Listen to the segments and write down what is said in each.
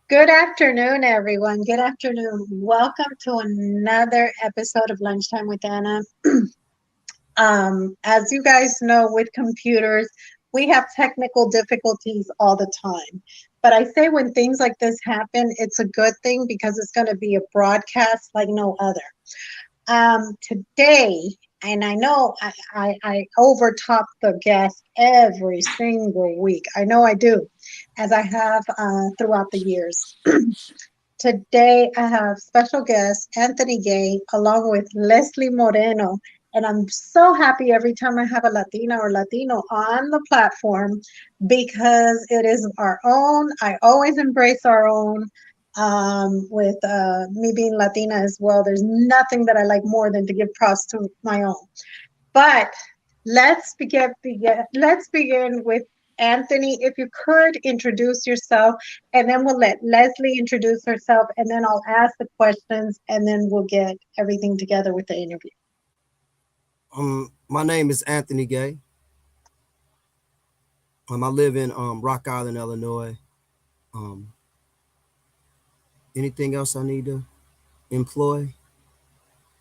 Good afternoon, everyone. Good afternoon. Welcome to another episode of Lunchtime with Anna. As you guys know, with computers, we have technical difficulties all the time. But I say when things like this happen, it's a good thing because it's going to be a broadcast like no other. Today, and I know I overtop the guest every single week. I know I do, as I have throughout the years. Today, I have special guest Anthony Gay along with Leslie Moreno. And I'm so happy every time I have a Latina or Latino on the platform because it is our own. I always embrace our own. With me being Latina as well, there's nothing that I like more than to give props to my own. But let's begin with Anthony. If you could introduce yourself, and then we'll let Leslie introduce herself, and then I'll ask the questions, and then we'll get everything together with the interview. My name is Anthony Gay. I live in Rock Island, Illinois. Um, Anything else I need to employ?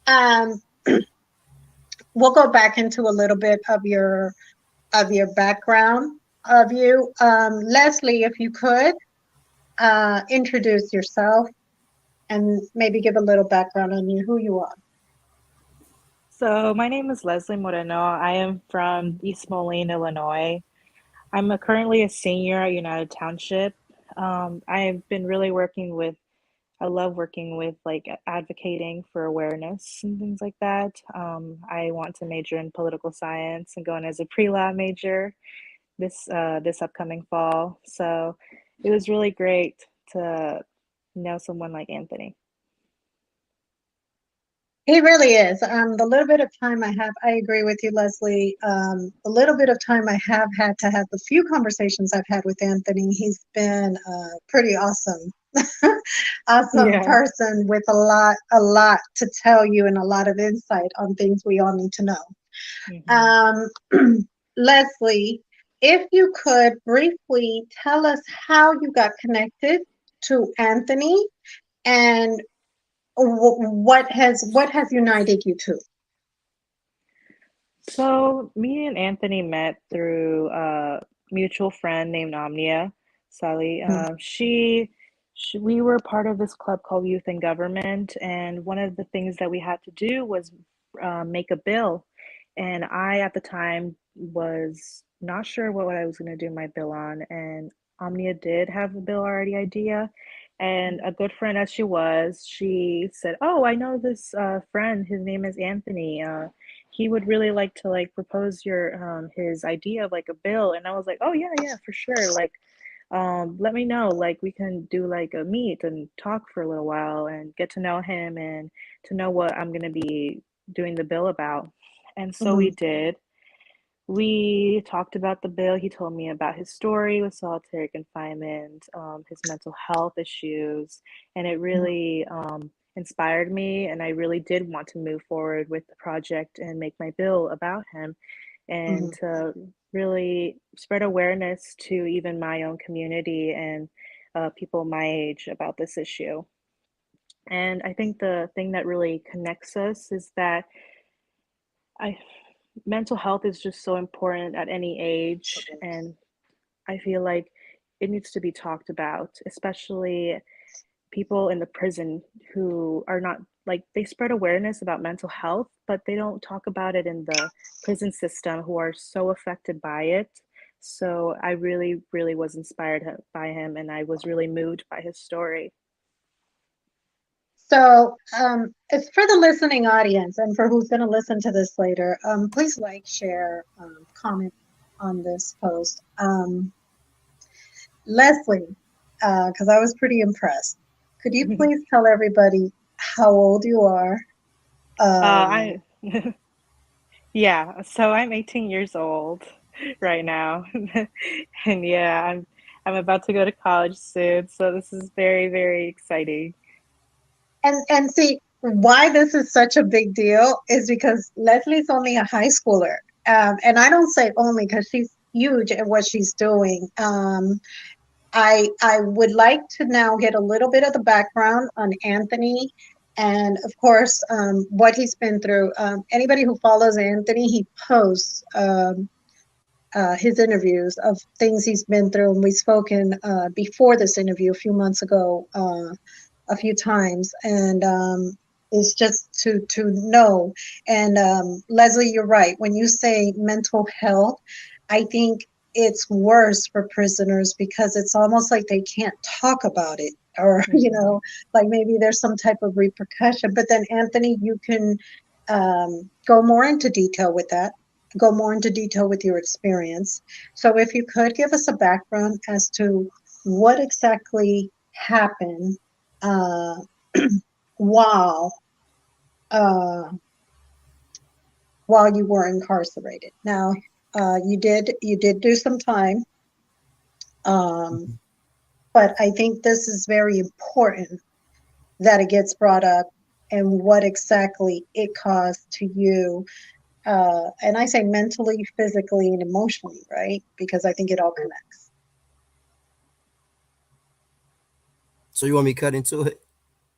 Um, we'll go back into a little bit of your background of you. Leslie, if you could introduce yourself and maybe give a little background on you, who you are. So, my name is Leslie Moreno. I am from East Moline, Illinois. Currently a senior at United Township. I've been really I love working with like advocating for awareness and things like that. I want to major in political science and go in as a pre-law major this upcoming fall. So, it was really great to know someone like Anthony. He really is. The little bit of time I have, I agree with you, Leslie. The little bit of time I have had to have the few conversations I've had with Anthony, he's been pretty awesome, awesome Yeah. person with a lot to tell you and a lot of insight on things we all need to know. hmm Um, Leslie, if you could briefly tell us how you got connected to Anthony and what has united you two? So me and Anthony met through a mutual friend named Omnia, Sally. We were part of this club called Youth in Government, and one of the things that we had to do was make a bill. And I, at the time, was not sure what I was going to do my bill on, and Omnia did have a bill already idea. And a good friend as she was, she said, "Oh, I know this friend. His name is Anthony. He would really like to like propose your his idea of like a bill." And I was like, "Oh yeah, yeah, for sure, like let me know, like we can do like a meet and talk for a little while and get to know him and to know what I'm going to be doing the bill about." And so we Mhm, did. We talked about the bill. He told me about his story with solitary confinement, his mental health issues, and it mhm, really inspired me. And I really did want to move forward with the project and make my bill about him and mhm. to really spread awareness to even my own community and people my age about this issue. And I think the thing that really connects us is that I mental health is just so important at any age, and I feel like it needs to be talked about, especially people in the prison who are not like they spread awareness about mental health, but they don't talk about it in the prison system who are so affected by it. So I really, really was inspired by him, and I was really moved by his story. So, it's for the listening audience and for who's going to listen to this later. Please like, share, comment on this post. Leslie, because I was pretty impressed. Could you please tell everybody how old you are? Um, I Yeah, so I'm 18 years old right now. And yeah, I'm about to go to college soon, so this is very, very exciting. and see why this is such a big deal is because Leslie's only a high schooler, and I don't say only because she's huge at what she's doing. I would like to now get a little bit of the background on Anthony and of course what he's been through. Anybody who follows Anthony, he posts his interviews of things he's been through, and we've spoken before this interview a few months ago a few times, and it's just to know. And Leslie, you're right. When you say mental health, I think it's worse for prisoners because it's almost like they can't talk about it, or like maybe there's some type of repercussion. But then Anthony, you can go more into detail with that, go more into detail with your experience. So if you could give us a background as to what exactly happened uh, while uh, while you were incarcerated. Now, you did do some time, but I think this is very important that it gets brought up and what exactly it caused to you. And I say mentally, physically, and emotionally, right? Because I think it all connects. So you want me to cut into it?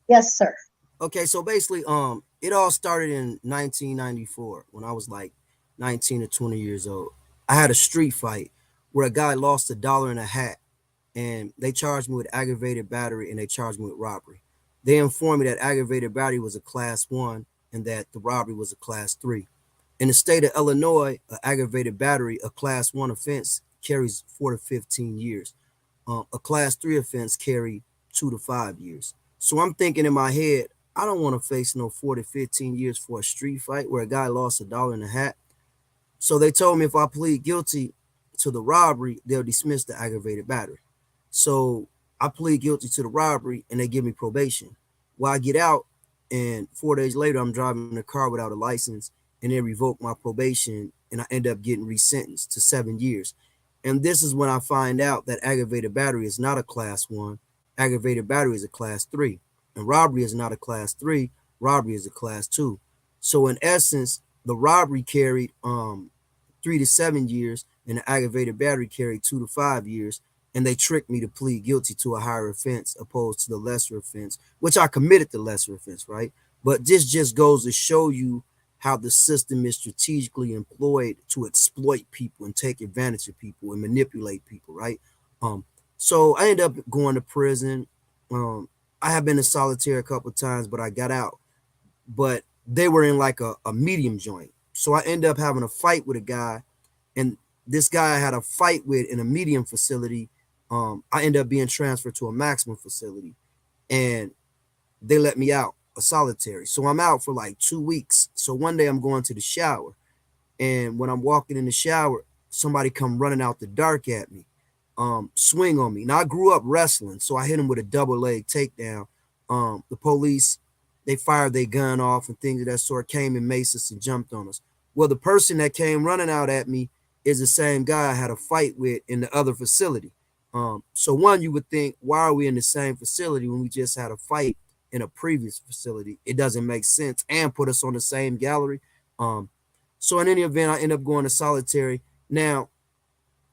Yes, sir. Okay, so basically, it all started in 1994 when I was like 19 or 20 years old. I had a street fight where a guy lost $1 in a hat, and they charged me with aggravated battery and they charged me with robbery. They informed me that aggravated battery was a class 1 and that the robbery was a class 3. In the state of Illinois, an aggravated battery, a class 1 offense, carries 4 to 15 years. A class 3 offense carry 2 to 5 years. So I'm thinking in my head, I don't want to face no 4 to 15 years for a street fight where a guy lost $1 in a hat. So they told me if I plead guilty to the robbery, they'll dismiss the aggravated battery. So I plead guilty to the robbery and they give me probation. Well, I get out, and 4 days later, I'm driving a car without a license, and they revoke my probation, and I end up getting resentenced to 7 years. And this is when I find out that aggravated battery is not a class 1. Aggravated battery is a class 3. And robbery is not a class 3. Robbery is a class 2. So in essence, the robbery carried 3 to 7 years, and the aggravated battery carried 2 to 5 years. And they tricked me to plead guilty to a higher offense opposed to the lesser offense, which I committed the lesser offense, right? But this just goes to show you how the system is strategically employed to exploit people and take advantage of people and manipulate people, right? So I ended up going to prison. I have been in solitary a couple of times, but I got out. But they were in like a medium joint. So I ended up having a fight with a guy, and this guy I had a fight with in a medium facility. I ended up being transferred to a maximum facility, and they let me out a solitary. So I'm out for like 2 weeks. So one day I'm going to the shower, and when I'm walking in the shower, somebody come running out the dark at me, swing on me. Now I grew up wrestling, so I hit him with a double leg takedown. The police, they fired their gun off and things of that sort, came and maced us and jumped on us. Well, the person that came running out at me is the same guy I had a fight with in the other facility. So one, you would think, why are we in the same facility when we just had a fight in a previous facility? It doesn't make sense, and put us on the same gallery. So in any event, I end up going to solitary. Now,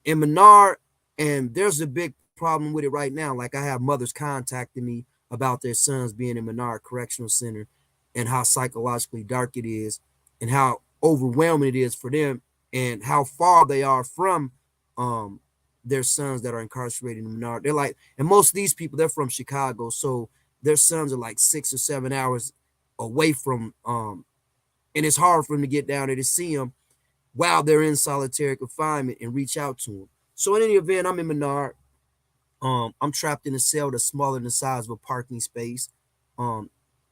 in Menard, and there's a big problem with it right now. Like, I have mothers contacting me about their sons being in Menard Correctional Center and how psychologically dark it is and how overwhelming it is for them and how far they are from their sons that are incarcerated in Menard. They're like, and most of these people, they're from Chicago, so their sons are like 6 or 7 hours away from, and it's hard for them to get down there to see them while they're in solitary confinement and reach out to them. So in any event, I'm in Menard. I'm trapped in a cell that's smaller than the size of a parking space.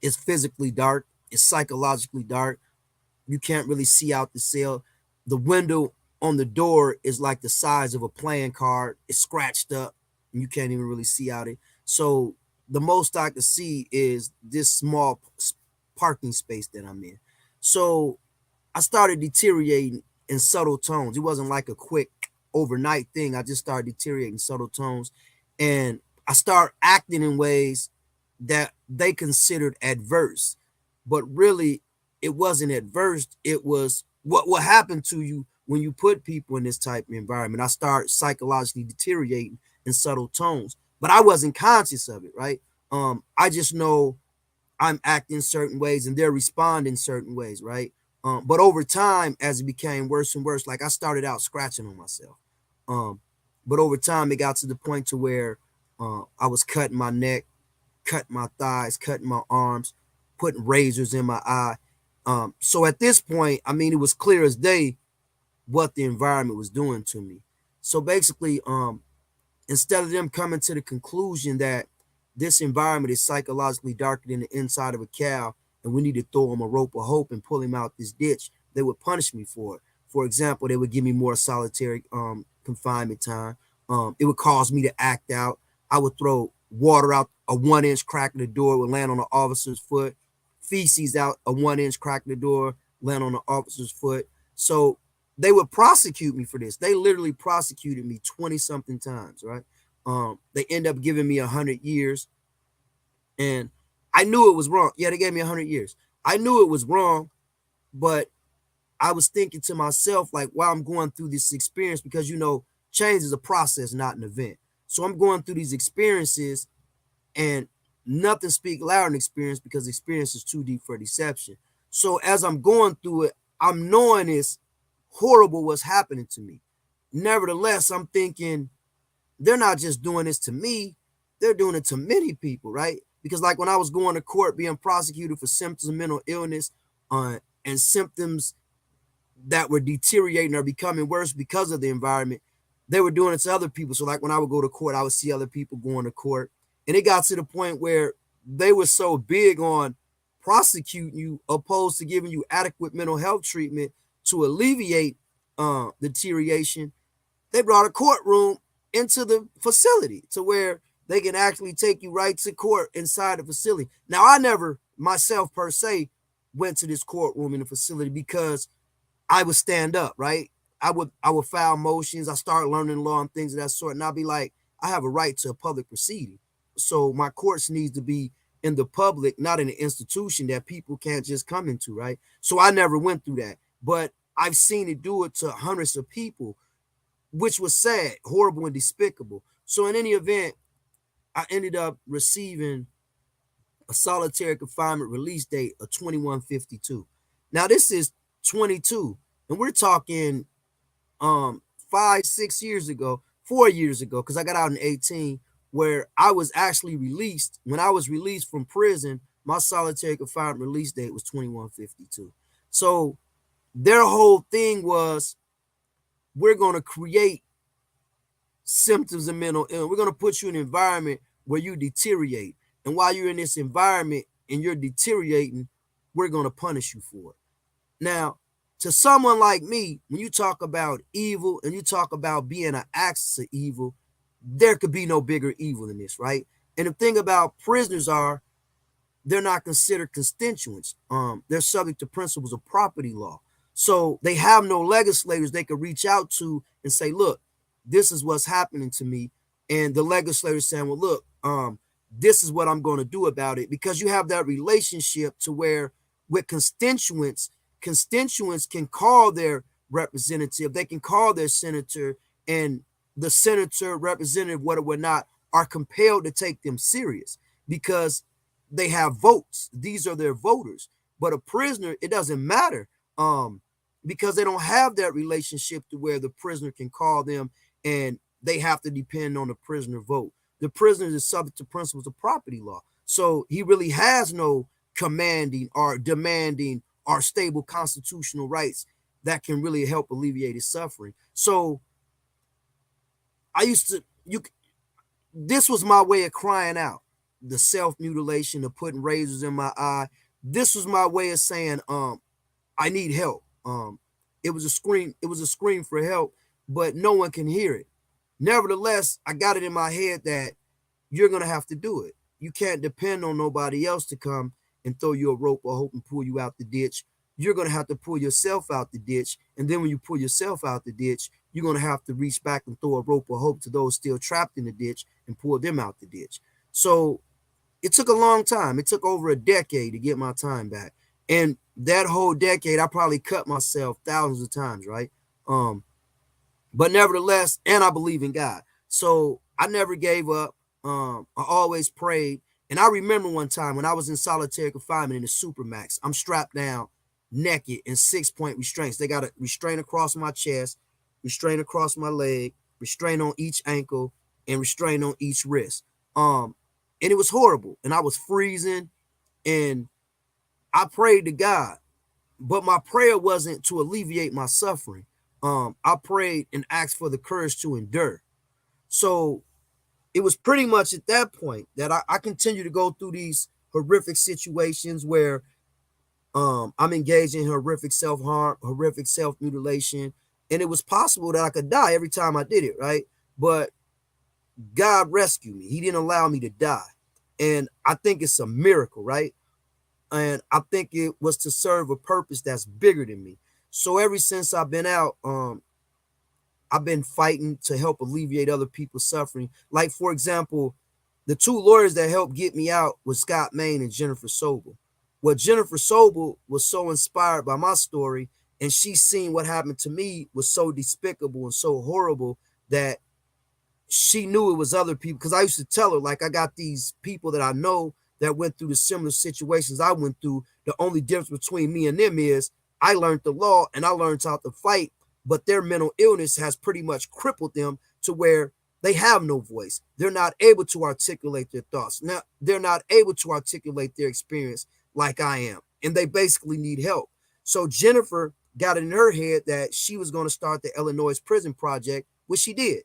It's physically dark. It's psychologically dark. You can't really see out the cell. The window on the door is like the size of a playing card. It's scratched up, and you can't even really see out it. So the most I could see is this small parking space that I'm in. So I started deteriorating in subtle tones. It wasn't like a quick overnight thing. I just started deteriorating subtle tones, and I start acting in ways that they considered adverse, but really it wasn't adverse. It was what happened to you when you put people in this type of environment. I start psychologically deteriorating in subtle tones, but I wasn't conscious of it, right? I just know I'm acting certain ways and they're responding certain ways, right? But over time, as it became worse and worse, like I started out scratching on myself. Um, but over time, it got to the point to where I was cutting my neck, cutting my thighs, cutting my arms, putting razors in my eye. So at this point, I mean, it was clear as day what the environment was doing to me. So basically, instead of them coming to the conclusion that this environment is psychologically darker than the inside of a cow and we need to throw him a rope of hope and pull him out this ditch, they would punish me for it. For example, they would give me more solitary confinement time. It would cause me to act out. I would throw water out a 1 inch crack in the door, would land on the officer's foot. Feces out a 1 inch crack in the door, land on the officer's foot. So they would prosecute me for this. They literally prosecuted me 20 something times, right? They end up giving me 100 years, and I knew it was wrong. Yeah, they gave me 100 years. I knew it was wrong, but I was thinking to myself, like, while I'm going through this experience, because change is a process, not an event. So I'm going through these experiences, and nothing speaks louder than experience, because experience is too deep for deception. So as I'm going through it, I'm knowing it's horrible what's happening to me. Nevertheless, I'm thinking they're not just doing this to me, they're doing it to many people, right? Because like when I was going to court being prosecuted for symptoms of mental illness and symptoms that were deteriorating or becoming worse because of the environment, they were doing it to other people. So like when I would go to court, I would see other people going to court. And it got to the point where they were so big on prosecuting you opposed to giving you adequate mental health treatment to alleviate deterioration. They brought a courtroom into the facility to where they can actually take you right to court inside the facility. Now, I never myself per se went to this courtroom in the facility because I would stand up, right? I would file motions. I start learning law and things of that sort. And I'll be like, I have a right to a public proceeding. So my courts needs to be in the public, not in an institution that people can't just come into, right? So I never went through that. But I've seen it do it to hundreds of people, which was sad, horrible, and despicable. So in any event, I ended up receiving a solitary confinement release date of 2152. Now this is 22, and we're talking 5-6 years ago, 4 years ago, because I got out in 18, where I was actually released. When I was released from prison, my solitary confinement release date was 2152. So their whole thing was, we're going to create symptoms of mental illness. We're going to put you in an environment where you deteriorate. And while you're in this environment and you're deteriorating, we're going to punish you for it. Now, to someone like me, when you talk about evil and you talk about being an axis of evil, there could be no bigger evil than this, right? And the thing about prisoners are, they're not considered constituents. They're subject to principles of property law. So they have no legislators they could reach out to and say, look, this is what's happening to me. And the legislators saying, well, look, this is what I'm going to do about it. Because you have that relationship to where with constituents can call their representative, they can call their senator, and the senator, representative, whether or not, are compelled to take them serious because they have votes. These are their voters. But a prisoner, it doesn't matter, because they don't have that relationship to where the prisoner can call them and they have to depend on the prisoner vote. The prisoner is subject to principles of property law. So he really has no commanding or demanding or stable constitutional rights that can really help alleviate his suffering. So this was my way of crying out. The self-mutilation, the putting razors in my eye. This was my way of saying, I need help. It was a scream for help, but no one can hear it. Nevertheless, I got it in my head that you're going to have to do it. You can't depend on nobody else to come and throw you a rope of hope and pull you out the ditch. You're going to have to pull yourself out the ditch. And then when you pull yourself out the ditch, you're going to have to reach back and throw a rope of hope to those still trapped in the ditch and pull them out the ditch. So it took a long time. It took over a decade to get my time back. And that whole decade, I probably cut myself thousands of times, right? But nevertheless, and I believe in God. So I never gave up. I always prayed. And I remember one time when I was in solitary confinement in the Supermax, I'm strapped down naked in 6-point restraints. They got a restraint across my chest, restraint across my leg, restraint on each ankle, and restraint on each wrist. And it was horrible. And I was freezing, and I prayed to God, but my prayer wasn't to alleviate my suffering. I prayed and asked for the courage to endure. So it was pretty much at that point that I continue to go through these horrific situations where I'm engaged in horrific self-harm, horrific self-mutilation, and it was possible that I could die every time I did it, right? But God rescued me. He didn't allow me to die. And I think it's a miracle, right? And I think it was to serve a purpose that's bigger than me. So ever since I've been out, I've been fighting to help alleviate other people's suffering. Like, for example, the two lawyers that helped get me out was Scott Main and Jennifer Sobel. Well, Jennifer Sobel was so inspired by my story, and she seen what happened to me was so despicable and so horrible that she knew it was other people. Because I used to tell her, like, I got these people that I know that went through the similar situations I went through. The only difference between me and them is I learned the law and I learned how to fight, but their mental illness has pretty much crippled them to where they have no voice. They're not able to articulate their thoughts. Now, they're not able to articulate their experience like I am, and they basically need help. So Jennifer got it in her head that she was going to start the Illinois Prison Project, which she did.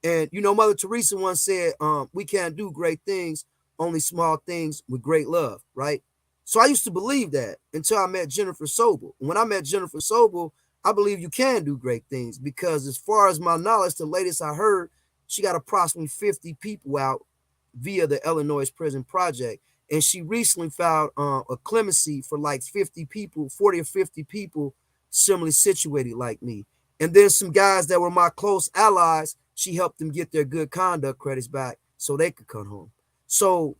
And, you know, Mother Teresa once said, we can't do great things, only small things with great love, right? So I used to believe that until I met Jennifer Sobel. When I met Jennifer Sobel, I believe you can do great things because as far as my knowledge, the latest I heard, she got approximately 50 people out via the Illinois Prison Project. And she recently filed a clemency for like 50 people, 40 or 50 people similarly situated like me. And then some guys that were my close allies, she helped them get their good conduct credits back so they could come home. So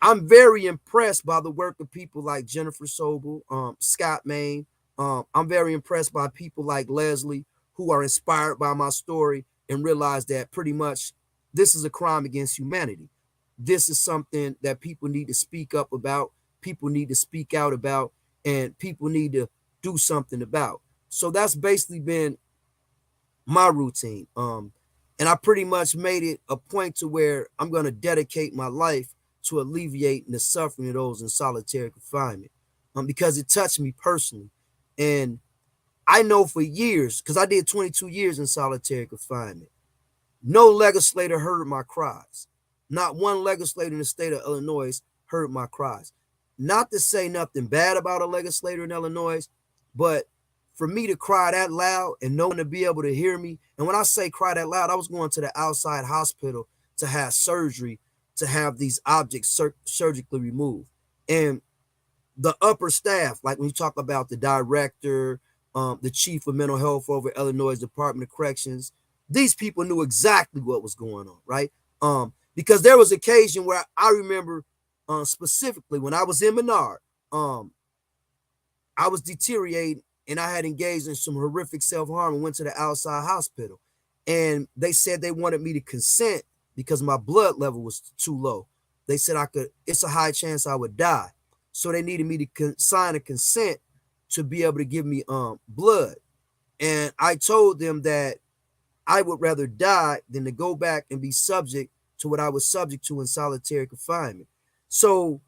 I'm very impressed by the work of people like Jennifer Sobel, Scott Main. I'm very impressed by people like Leslie who are inspired by my story and realize that pretty much this is a crime against humanity. This is something that people need to speak up about, people need to speak out about, and people need to do something about. So that's basically been my routine. And I pretty much made it a point to where I'm going to dedicate my life to alleviating the suffering of those in solitary confinement, because it touched me personally. And I know for years, because I did 22 years in solitary confinement, no legislator heard my cries. Not one legislator in the state of Illinois heard my cries. Not to say nothing bad about a legislator in Illinois, but for me to cry that loud and no one to be able to hear me. And when I say cry that loud, I was going to the outside hospital to have surgery, to have these objects surgically removed. And the upper staff, like when you talk about the director, the chief of mental health over Illinois Department of Corrections, these people knew exactly what was going on, right? Because there was occasion where I remember specifically when I was in Menard, I was deteriorating and I had engaged in some horrific self-harm and went to the outside hospital. And they said they wanted me to consent because my blood level was too low. They said it's a high chance I would die. So they needed me to sign a consent to be able to give me blood. And I told them that I would rather die than to go back and be subject to what I was subject to in solitary confinement. So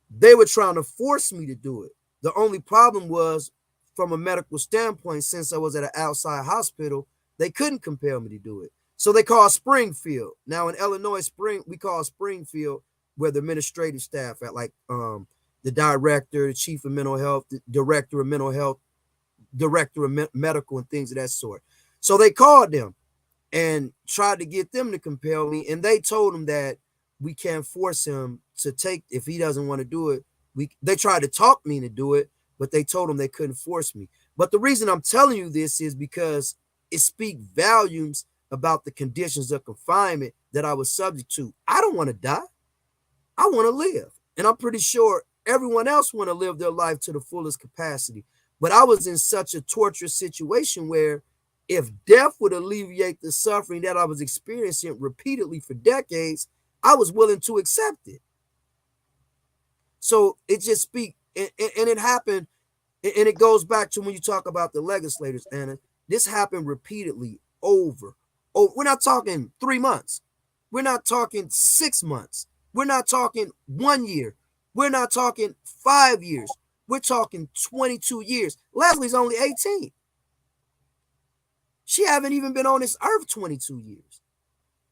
they were trying to force me to do it. The only problem was, from a medical standpoint, since I was at an outside hospital, they couldn't compel me to do it. So they called Springfield. Now in Illinois, we call Springfield where the administrative staff at, like the director, the chief of mental health, the director of mental health, director of medical and things of that sort. So they called them and tried to get them to compel me. And they told him that we can't force him to take, if he doesn't want to do it. They tried to talk me to do it, but they told him they couldn't force me. But the reason I'm telling you this is because it speaks volumes about the conditions of confinement that I was subject to. I don't want to die. I want to live. And I'm pretty sure everyone else want to live their life to the fullest capacity. But I was in such a torturous situation where If death would alleviate the suffering that I was experiencing repeatedly for decades, I was willing to accept it. So it just speak, and it happened, and it goes back to when you talk about the legislators, Anna. This happened repeatedly over. Oh, we're not talking 3 months. We're not talking 6 months. We're not talking 1 year. We're not talking 5 years. We're talking 22 years. Leslie's only 18. She haven't even been on this earth 22 years.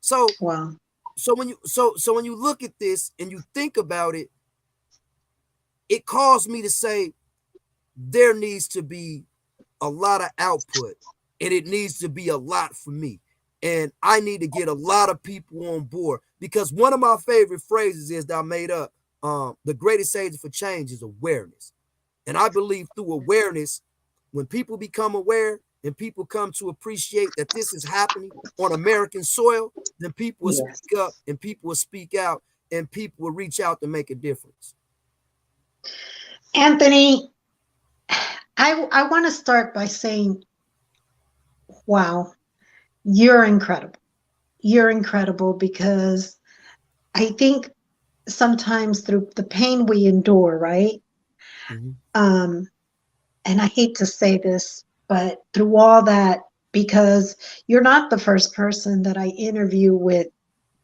So Wow. so when you look at this and you think about it, it caused me to say there needs to be a lot of output, and it needs to be a lot for me. And I need to get a lot of people on board, because one of my favorite phrases is that I made up, the greatest agent for change is awareness. And I believe through awareness, when people become aware and people come to appreciate that this is happening on American soil, then people will Yes. speak up and people will speak out and people will reach out to make a difference. Anthony, I want to start by saying, wow, you're incredible. You're incredible, because I think sometimes through the pain we endure, right? Mhm. And I hate to say this, but through all that, because you're not the first person that I interview with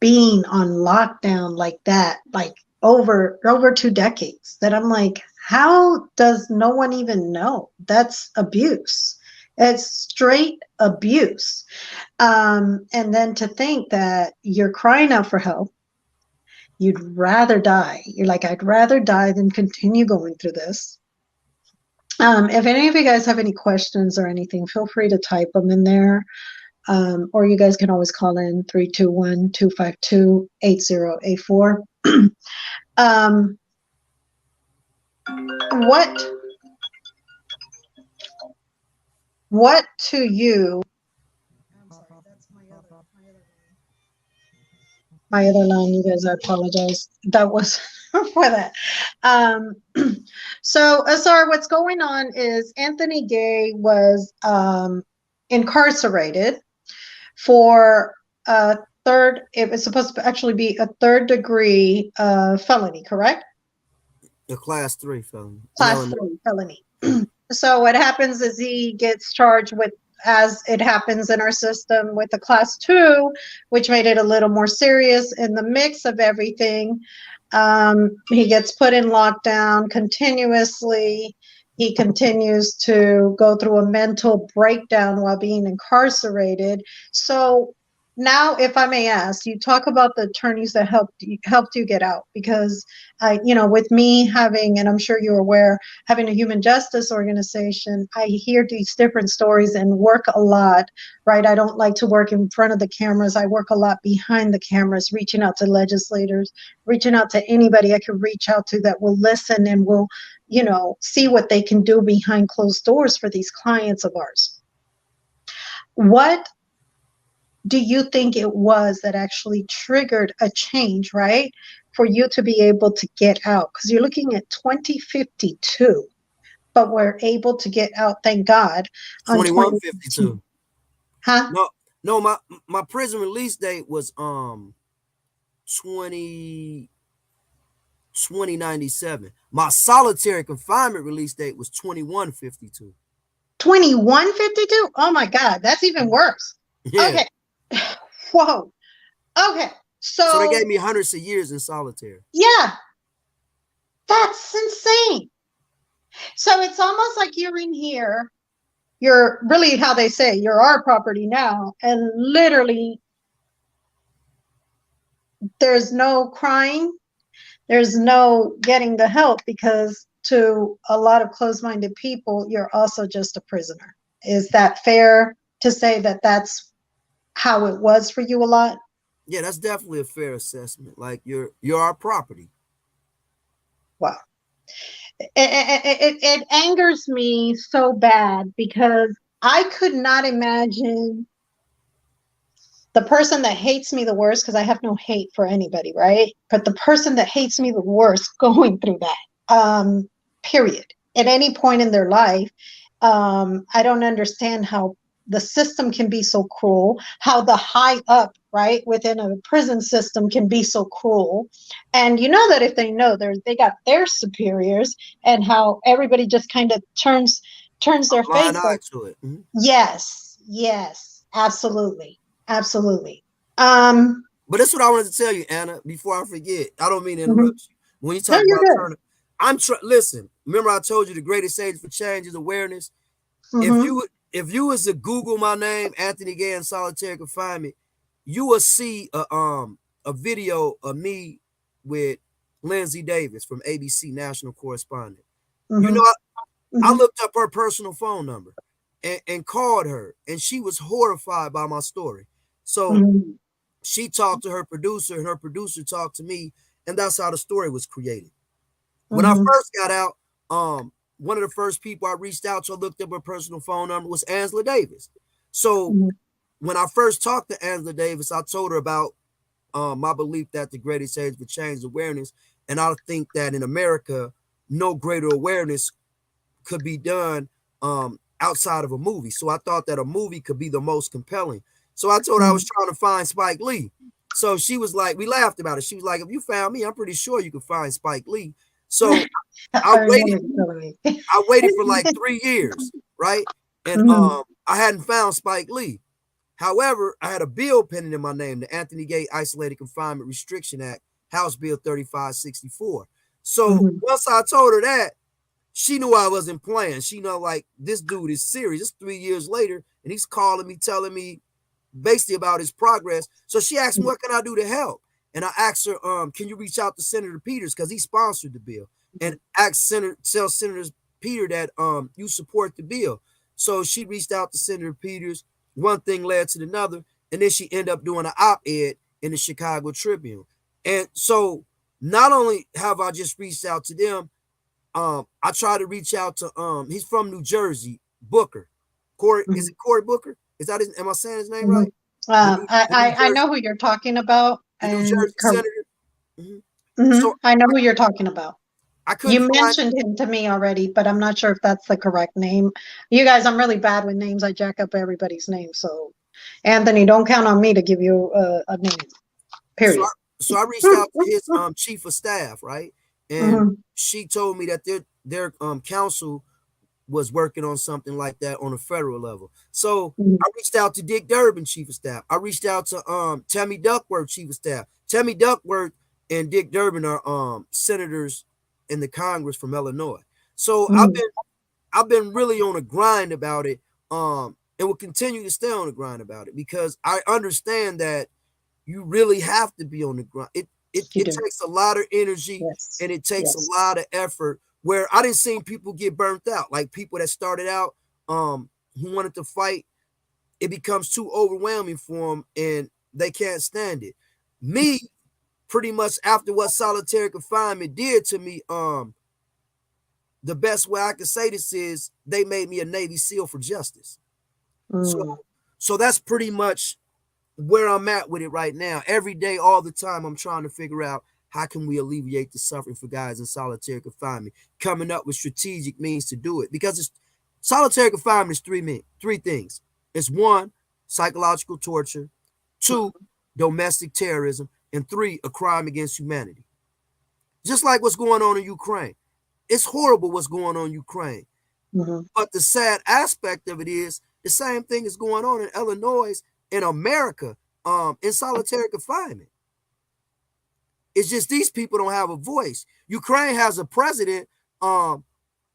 being on lockdown like that, like over 2 decades, that I'm like, how does no one even know? That's abuse. It's straight abuse. And then to think that you're crying out for help, you'd rather die. You're like, I'd rather die than continue going through this. If any of you guys have any questions or anything, feel free to type them in there. Or you guys can always call in 321-252-8084. What to you? I'm sorry, that's my other line. You guys, I apologize. That was for that. Um, so, Azar, what's going on is Anthony Gay was incarcerated for a third. It was supposed to actually be a third-degree felony, correct? A class 3 felony. Class 3 felony. So what happens is he gets charged with, as it happens in our system, with a class 2, which made it a little more serious in the mix of everything. He gets put in lockdown continuously. He continues to go through a mental breakdown while being incarcerated. So now, if I may ask, you talk about the attorneys that helped you get out, because with me having, and I'm sure you're aware, having a human justice organization, I hear these different stories and work a lot, right? I don't like to work in front of the cameras. I work a lot behind the cameras, reaching out to legislators, reaching out to anybody I can reach out to that will listen and will, see what they can do behind closed doors for these clients of ours. What do you think it was that actually triggered a change, right, for you to be able to get out? Because you're looking at 2052, but we're able to get out, thank God, on 2152. Huh? No, my prison release date was 2097. My solitary confinement release date was 2152. 2152? Oh my God, that's even worse. Yeah. Okay. Whoa. Okay. So they gave me hundreds of years in solitary. Yeah. That's insane. So it's almost like you're in here. You're really, how they say, you're our property now. And literally, there's no crying. There's no getting the help, because to a lot of closed-minded people, you're also just a prisoner. Is that fair to say that that's how it was for you a lot? Yeah, that's definitely a fair assessment. Like, you're our property. Wow. It angers me so bad, because I could not imagine the person that hates me the worst, because I have no hate for anybody, right? But the person that hates me the worst going through that, period, at any point in their life. I don't understand how the system can be so cruel, how the high up, right, within a prison system can be so cruel. And you know that if they know they got their superiors, and how everybody just kind of turns their Blind face eye like, to it. Mhm. yes, yes, absolutely, absolutely. But that's what I wanted to tell you, Anna, before I forget. I don't mean to Mhm. interrupt you. When you No, talk you're about good. turning, listen, remember I told you the greatest age for change is awareness. If Hmm. you was to Google my name, Anthony Gay in solitary confinement, you will see a video of me with Lindsay Davis from ABC national correspondent. You know, Hmm. I Hmm. looked up her personal phone number and called her, and she was horrified by my story. So Hmm. she talked to her producer, and her producer talked to me, and that's how the story was created. When I Hmm. first got out, one of the first people I reached out to, I looked up her personal phone number, was Angela Davis. So Hmm. when I first talked to Angela Davis, I told her about my belief that the greatest age for change is awareness, and I think that in America, no greater awareness could be done outside of a movie. So I thought that a movie could be the most compelling. So I told her I was trying to find Spike Lee. So she was like, we laughed about it. She was like, if you found me, I'm pretty sure you could find Spike Lee. So I I waited, remember you telling me. I waited for like 3 years, right? And Hmm. I hadn't found Spike Lee. However, I had a bill pending in my name, the Anthony Gay Isolated Confinement Restriction Act, House Bill 3564. So Hmm. once I told her that, she knew I wasn't playing. She know like this dude is serious. It's 3 years later, and he's calling me, telling me basically about his progress. So she asked me, what can I do to help? And I asked her, can you reach out to Senator Peters because he sponsored the bill, and tell Senator Peter that you support the bill. So she reached out to Senator Peters. One thing led to another, and then she ended up doing an op-ed in the Chicago Tribune. And so not only have I just reached out to them, I tried to reach out to he's from New Jersey, Booker. Cory, is Hmm. it Cory Booker? Is that his, am I saying his name Hmm. right? The New I Jersey, know who you're talking about, the New and Jersey senator. Mhm. So I know who you're talking about. I couldn't You find. mentioned him to me already, but I'm not sure if that's the correct name. You guys, I'm really bad with names. I jack up everybody's name. So, Anthony, don't count on me to give you a name. So I, Period. so I reached out to his chief of staff, right? And Hmm. she told me that their council was working on something like that on a federal level. So Hmm. I reached out to Dick Durbin, chief of staff. I reached out to Tammy Duckworth, chief of staff. Tammy Duckworth and Dick Durbin are senators in the Congress from Illinois. So Hmm. I've been really on a grind about it, and will continue to stay on the grind about it because I understand that you really have to be on the grind. You It do. takes a lot of energy, Yes. and it takes a Yes. lot of effort. Where I didn't see people get burnt out, like people that started out who wanted to fight, it becomes too overwhelming for them and they can't stand it. Me, pretty much after what solitary confinement did to me, the best way I can say this is they made me a Navy SEAL for justice. So Mm. so that's pretty much where I'm at with it right now. Every day, all the time, I'm trying to figure out how can we alleviate the suffering for guys in solitary confinement, coming up with strategic means to do it. Because it's solitary confinement is three things. It's one, psychological torture, two, domestic terrorism, and three, a crime against humanity. Just like what's going on in Ukraine. It's horrible what's going on in Ukraine. Mhm. But the sad aspect of it is the same thing is going on in Illinois, in America, in solitary confinement. It's just these people don't have a voice. Ukraine has a president um,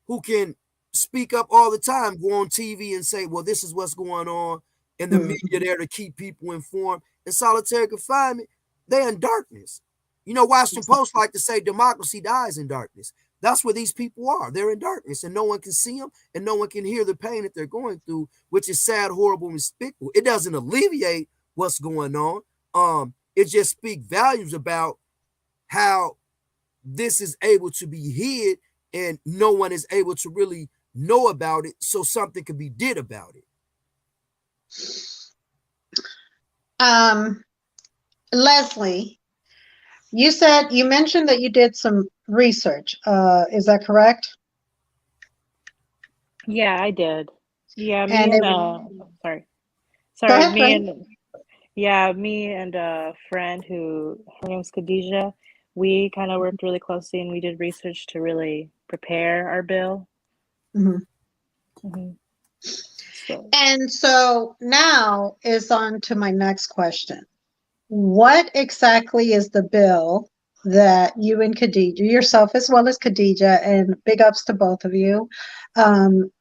who can speak up all the time, go on TV and say, well, this is what's going on, and the media Mhm. there to keep people informed. In solitary confinement, they're in darkness. You know, Washington Post like to say democracy dies in darkness. That's where these people are. They're in darkness, and no one can see them, and no one can hear the pain that they're going through, which is sad, horrible, and despicable. It doesn't alleviate what's going on. It just speaks values about how this is able to be hid and no one is able to really know about it, so something could be did about it. Um, Leslie, you mentioned that you did some research. Is that correct? Yeah, I did. Yeah, me And it, and sorry. go Sorry, ahead, go me ahead. and yeah, me and a friend who her name's Khadijah, we kind of worked really closely and we did research to really prepare our bill. Mhm. hmm So, And so now is on to my next question. What exactly is the bill that you and Khadija, yourself as well as Khadija, and big ups to both of you, um,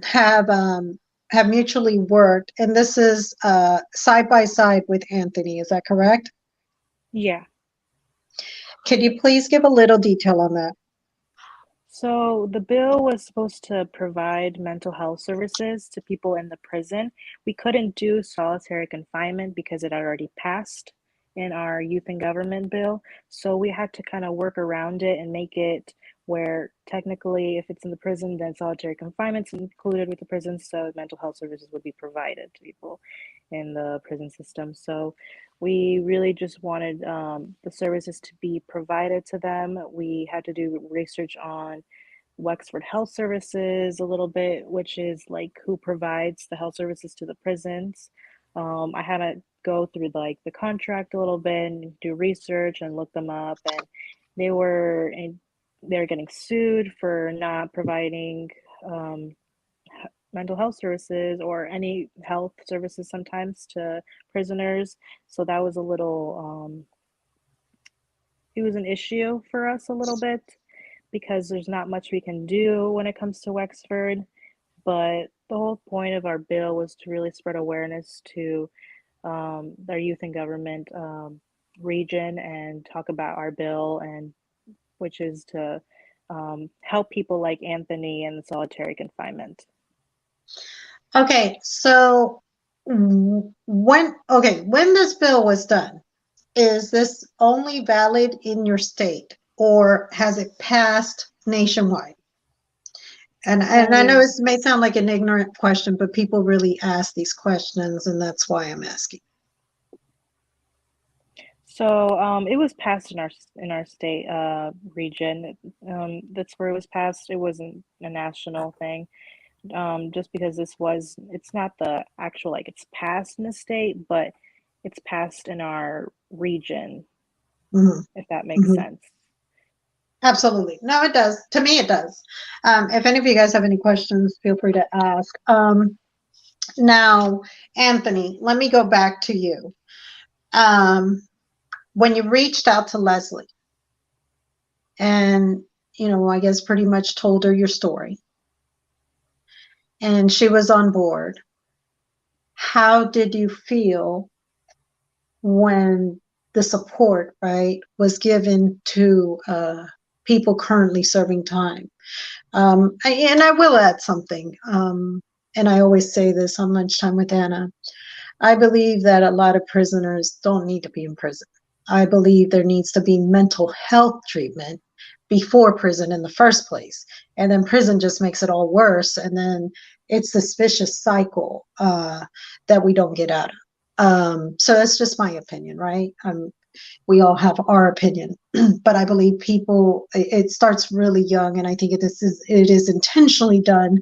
have um, have mutually worked? And this is side by side with Anthony. Is that correct? yeah. Could you please give a little detail on that? So the bill was supposed to provide mental health services to people in the prison. We couldn't do solitary confinement because it had already passed in our youth and government bill. So we had to kind of work around it and make it where technically, if it's in the prison, then solitary confinement's included with the prison. So mental health services would be provided to people in the prison system. So we really just wanted the services to be provided to them. We had to do research on Wexford Health Services a little bit, which is like who provides the health services to the prisons. I had to go through like the contract a little bit and do research and look them up, and they were they were getting sued for not providing um, mental health services or any health services sometimes to prisoners. So that was a little, it was an issue for us a little bit because there's not much we can do when it comes to Wexford. But the whole point of our bill was to really spread awareness to our youth and government region and talk about our bill, and which is to help people like Anthony in solitary confinement. Okay, so when this bill was done, is this only valid in your state or has it passed nationwide? And I know So this may sound like an ignorant question, but people really ask these questions, and that's why I'm asking. it was passed in our state region. That's where it was passed. It wasn't a national thing. Just because it's not the actual like it's passed in the state, but it's passed in our region, Mhm, if that makes mhm. sense. Absolutely. No, it does. To me, it does. If any of you guys have any questions, feel free to ask. Now, Anthony, let me go back to you. Um, when you reached out to Leslie and, I guess pretty much told her your story and she was on board, how did you feel when the support, right, was given to people currently serving time? And I will add something. And I always say this on Lunchtime with Anna. I believe that a lot of prisoners don't need to be in prison. I believe there needs to be mental health treatment before prison in the first place. And then prison just makes it all worse. And then it's this vicious cycle that we don't get out of. So that's just my opinion, right? We all have our opinion, but I believe it starts really young. And I think it is intentionally done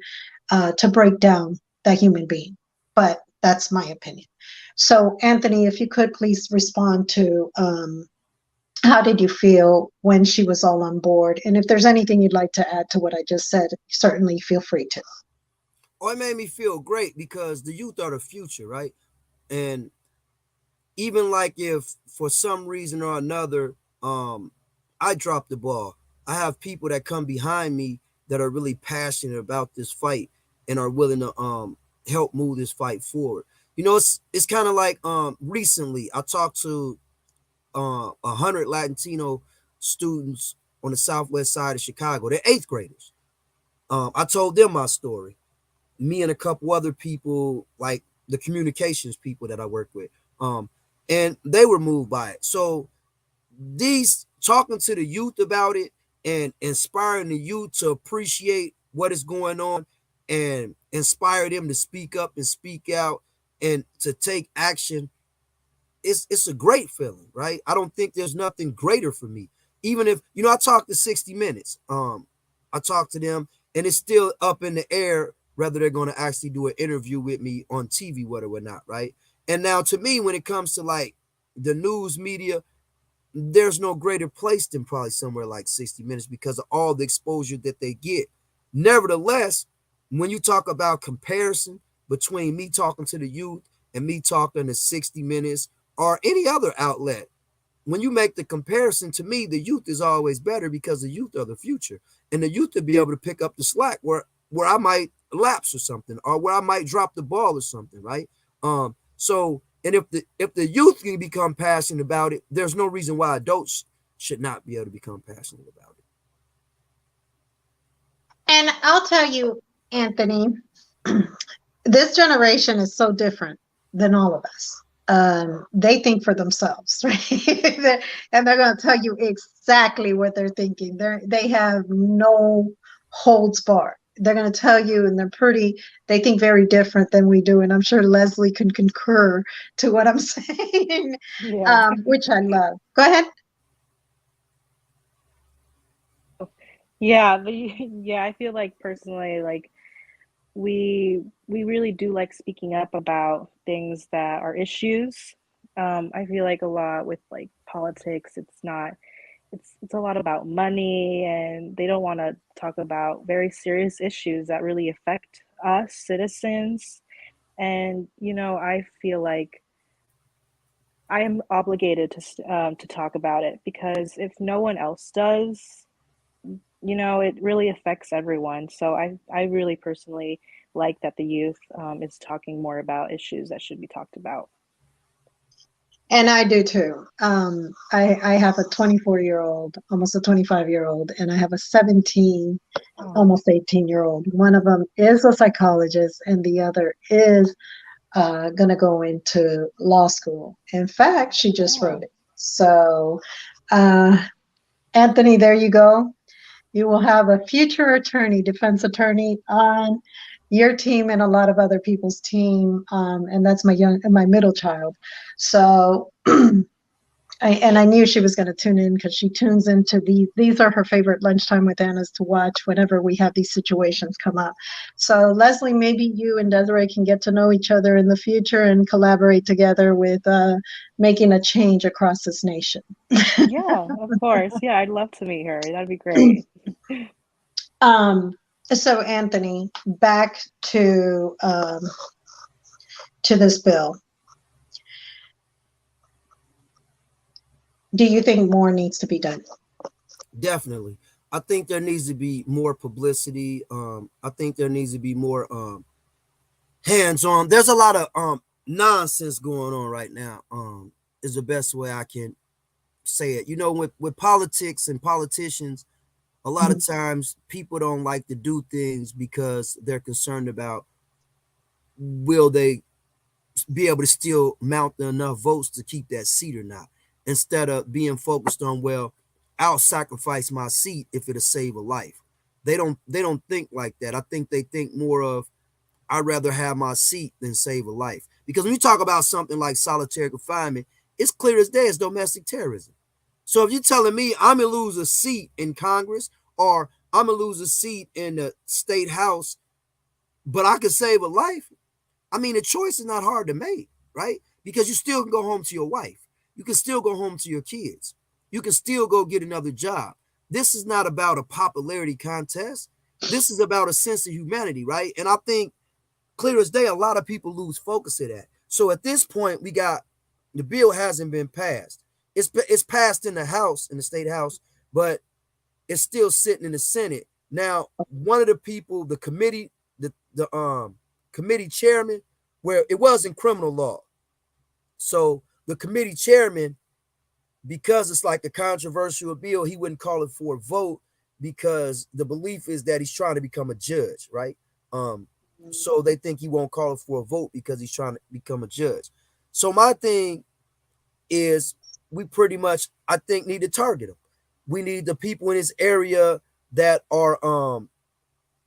to break down that human being. But that's my opinion. So, Anthony, if you could please respond to how did you feel when she was all on board? And if there's anything you'd like to add to what I just said, certainly feel free to. Oh, it made me feel great because the youth are the future, right? And even like if for some reason or another, I drop the ball, I have people that come behind me that are really passionate about this fight and are willing to help move this fight forward. It's kind of like recently I talked to 100 Latino students on the southwest side of Chicago. They're eighth graders. I told them my story. Me and a couple other people, like the communications people that I work with, um, and they were moved by it. So these talking to the youth about it and inspiring the youth to appreciate what is going on and inspire them to speak up and speak out and to take action. It's a great feeling, right? I don't think there's nothing greater for me. Even if I talked to 60 Minutes, I talked to them, and it's still up in the air whether they're going to actually do an interview with me on TV, whether or not, right? And now to me, when it comes to like the news media, there's no greater place than probably somewhere like 60 Minutes because of all the exposure that they get. Nevertheless, when you talk about comparison between me talking to the youth and me talking to 60 Minutes or any other outlet, when you make the comparison, to me, the youth is always better because the youth are the future. And the youth will be able to pick up the slack where I might lapse or something, or where I might drop the ball or something, right? So and if the youth can become passionate about it, there's no reason why adults should not be able to become passionate about it. And I'll tell you, Anthony, this generation is so different than all of us. They think for themselves, right? And they're going to tell you exactly what they're thinking. They have no holds barred. They're going to tell you, and they think very different than we do. And I'm sure Leslie can concur to what I'm saying, Yeah. which I love. Go ahead. Yeah, yeah, I feel like personally, like we really do like speaking up about things that are issues. I feel like a lot with like politics, it's a lot about money, and they don't want to talk about very serious issues that really affect us citizens. And I feel like I am obligated to talk about it because if no one else does, it really affects everyone. So I really personally like that the youth is talking more about issues that should be talked about. And I do too. I have a 24-year-old, almost a 25-year-old, and I have a 17, Oh, almost 18-year-old. One of them is a psychologist, and the other is going to go into law school. In fact, she just wrote oh, it. So, uh, Anthony, there you go. You will have a future attorney, defense attorney on your team and a lot of other people's team. And that's my middle child. So I knew she was going to tune in because she tunes into these. These are her favorite lunchtime with Anna's to watch whenever we have these situations come up. So Leslie, maybe you and Desiree can get to know each other in the future and collaborate together with making a change across this nation. yeah, of course. Yeah, I'd love to meet her. That'd be great. um, so Anthony, back to this bill. Do you think more needs to be done? Definitely. I think there needs to be more publicity. I think there needs to be more hands on. There's a lot of nonsense going on right now. Is the best way I can say it. With politics and politicians, a lot of times people don't like to do things because they're concerned about will they be able to still mount enough votes to keep that seat or not, instead of being focused on, well, I'll sacrifice my seat if it'll save a life. They don't think like that. I think they think more of, I'd rather have my seat than save a life. Because when you talk about something like solitary confinement, it's clear as day it's domestic terrorism. So if you're telling me I'm gonna lose a seat in Congress, or I'm gonna lose a seat in the state house, but I could save a life, I mean, the choice is not hard to make, right? Because you still can go home to your wife. You can still go home to your kids. You can still go get another job. This is not about a popularity contest. This is about a sense of humanity, right? And I think clear as day, a lot of people lose focus of that. So at this point, the bill hasn't been passed. It's passed in the House, in the state House, but it's still sitting in the Senate. Now, one of the people, the committee, the committee chairman, where it was in criminal law. So the committee chairman, because it's like a controversial bill, he wouldn't call it for a vote because the belief is that he's trying to become a judge, right? So they think he won't call it for a vote because he's trying to become a judge. So my thing is, we pretty much, I think, need to target him. We need the people in his area that are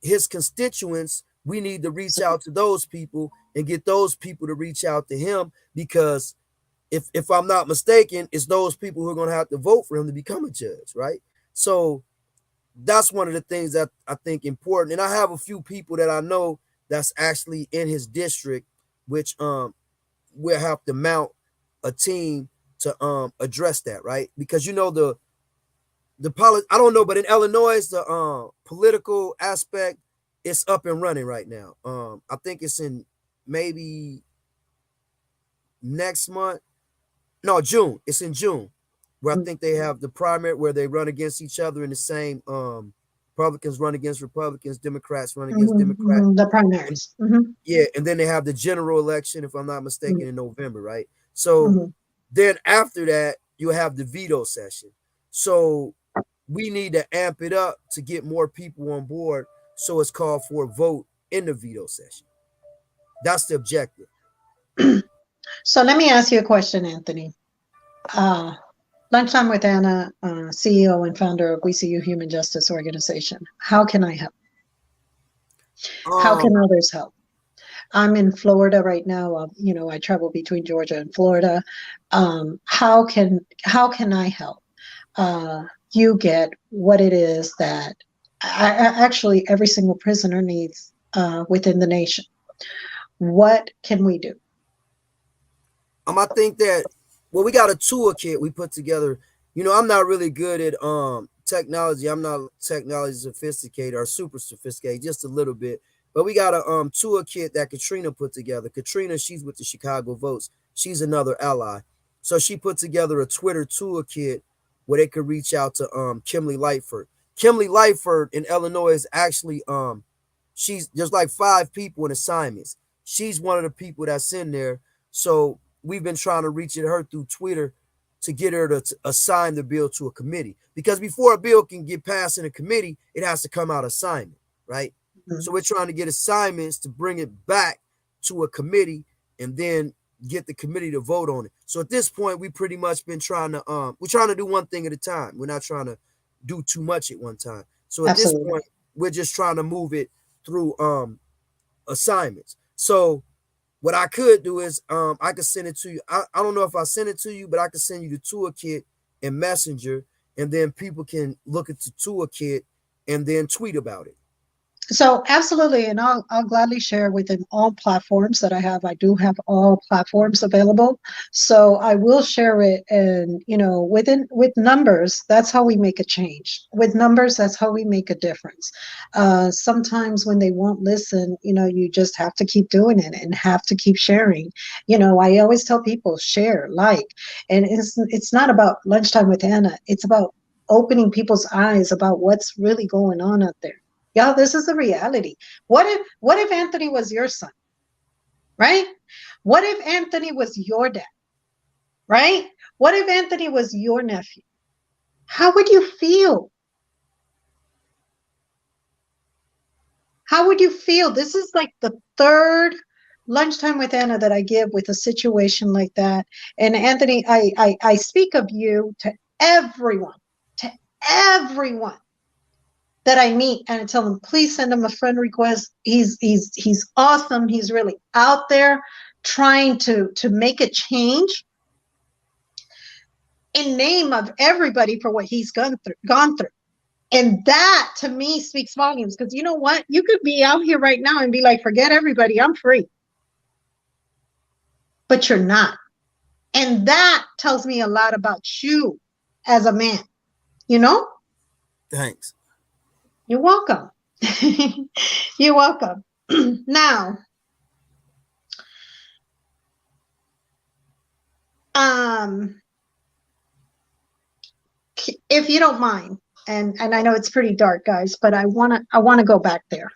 his constituents. We need to reach out to those people and get those people to reach out to him, because if I'm not mistaken, it's those people who are going to have to vote for him to become a judge, right? So that's one of the things that I think important. And I have a few people that I know that's actually in his district, which will have to mount a team to address that, right? Because I don't know, but in Illinois, the political aspect is up and running right now. I think it's in maybe next month. No, June. It's in June, where I think they have the primary where they run against each other in the same Republicans run against Republicans, Democrats run against Democrats. The primaries. Yeah, and then they have the general election, if I'm not mistaken, in November, right? So then after that, you have the veto session. So we need to amp it up to get more people on board. So it's called for a vote in the veto session. That's the objective. So let me ask you a question, Anthony. Lunchtime with Anna, CEO and founder of We See You Human Justice Organization. How can I help? How can others help? I'm in Florida right now. I travel between Georgia and Florida. How can I help you get what it is that actually every single prisoner needs within the nation? What can we do? I think that we got a toolkit we put together. I'm not really good at technology. I'm not technology sophisticated or super sophisticated, just a little bit. But we got a toolkit that Katrina put together. Katrina, she's with the Chicago Votes. She's another ally. So she put together a Twitter toolkit where they could reach out to Kimberly Lightford. Kimberly Lightford in Illinois is actually there's like 5 people in assignments. She's one of the people that's in there. So we've been trying to reach at her through Twitter to get her to assign the bill to a committee. Because before a bill can get passed in a committee, it has to come out assignment, right? So we're trying to get assignments to bring it back to a committee and then get the committee to vote on it. So at this point, we pretty much been trying to we're trying to do one thing at a time. We're not trying to do too much at one time. So at this point, we're just trying to move it through assignments. So what I could do is I could send it to you. I don't know if I send it to you, but I could send you the toolkit in Messenger, and then people can look at the toolkit and then tweet about it. So absolutely, and I'll gladly share within all platforms that I have. I do have all platforms available, so I will share it. And with numbers, that's how we make a change. With numbers, that's how we make a difference. Sometimes when they won't listen, you just have to keep doing it and have to keep sharing. I always tell people share, like, and it's not about Lunchtime with Anna. It's about opening people's eyes about what's really going on out there. Y'all, this is the reality. What if Anthony was your son, right? What if Anthony was your dad, right? What if Anthony was your nephew? How would you feel? How would you feel? This is like the 3rd Lunchtime with Anna that I give with a situation like that. And Anthony, I speak of you to everyone that I meet, and I tell them, please send him a friend request. He's awesome. He's really out there trying to make a change in name of everybody for what he's gone through. And that to me speaks volumes, because you know what? You could be out here right now and be like, forget everybody, I'm free. But you're not. And that tells me a lot about you as a man, Thanks. You're welcome. You're welcome. Now, if you don't mind, and I know it's pretty dark, guys, but I wanna go back there.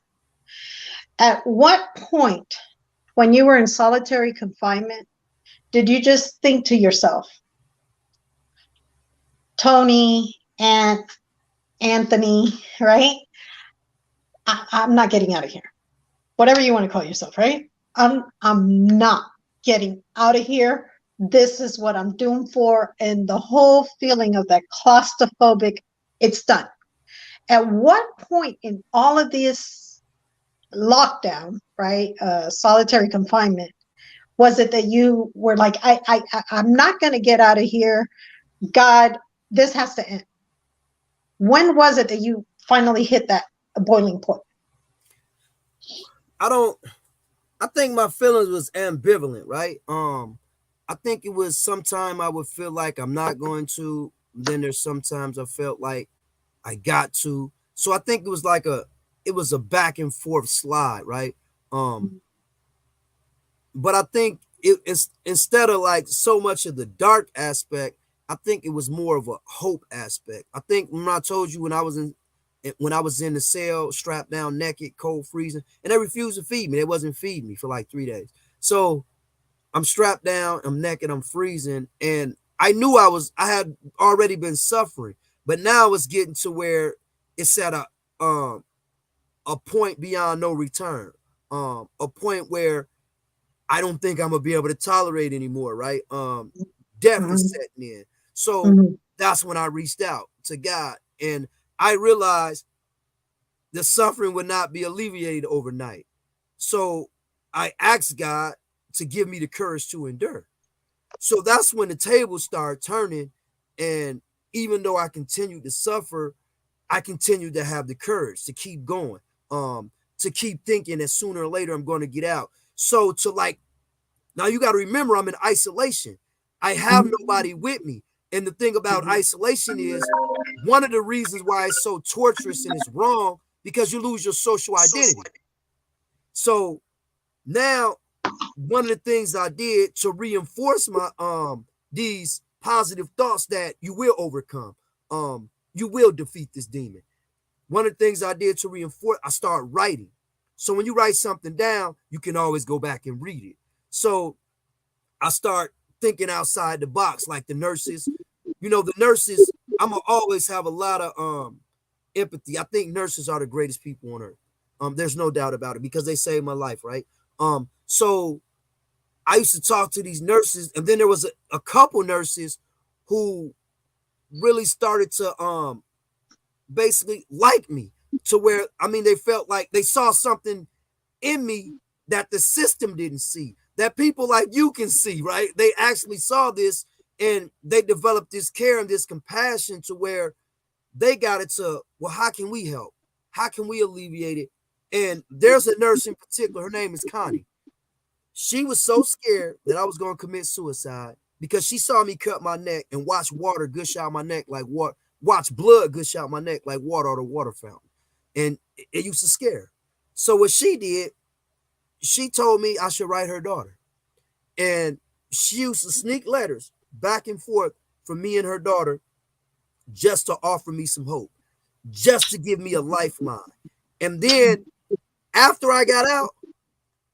At what point, when you were in solitary confinement, did you just think to yourself, Tony and Anthony, right? I'm not getting out of here. Whatever you want to call yourself, right? I'm not getting out of here. This is what I'm doomed for. And the whole feeling of that claustrophobic, it's done. At what point in all of this lockdown, right? Solitary confinement, was it that you were like, I'm not going to get out of here. God, this has to end. When was it that you finally hit that boiling point? I don't. I think my feelings was ambivalent, right? I think it was sometime I would feel like I'm not going to. Then there's sometimes I felt like I got to. So I think it was a back and forth slide, right? Um, but I think it's instead of like so much of the dark aspect, I think it was more of a hope aspect. I think when I told you when I was in the cell, strapped down, naked, cold, freezing, and they refused to feed me. They wasn't feeding me for like 3 days. So I'm strapped down, I'm naked, I'm freezing, and I knew I had already been suffering, but now it's getting to where it's at a point beyond no return, a point where I don't think I'm gonna be able to tolerate anymore, right? Death is Mhm. setting in. So Mhm. that's when I reached out to God, and I realized the suffering would not be alleviated overnight. So I asked God to give me the courage to endure. So that's when the tables started turning. And even though I continued to suffer, I continued to have the courage to keep going, to keep thinking that sooner or later I'm going to get out. So to like, now you got to remember I'm in isolation. I have nobody with me. And the thing about isolation is one of the reasons why it's so torturous and it's wrong because you lose your social identity. So now one of the things I did to reinforce my these positive thoughts that you will overcome, you will defeat this demon. One of the things I did to reinforce, I started writing. So when you write something down, you can always go back and read it. So I start thinking outside the box, like the nurses. You know, the nurses, I'm gonna always have a lot of empathy. I think nurses are the greatest people on earth. There's no doubt about it because they saved my life, right? So I used to talk to these nurses, and then there was a couple nurses who really started to basically like me to where I mean they felt like they saw something in me that the system didn't see, that people like you can see, right? They actually saw this and they developed this care and this compassion to where they got it to, well, how can we help? How can we alleviate it? And there's a nurse in particular, her name is Connie. She was so scared that I was going to commit suicide because she saw me cut my neck and watch water gush out my neck like what, watch blood gush out my neck like water out of a water fountain. And it used to scare her. So what she did, she told me I should write her daughter. And she used to sneak letters back and forth from me and her daughter just to offer me some hope, just to give me a lifeline. And then after I got out,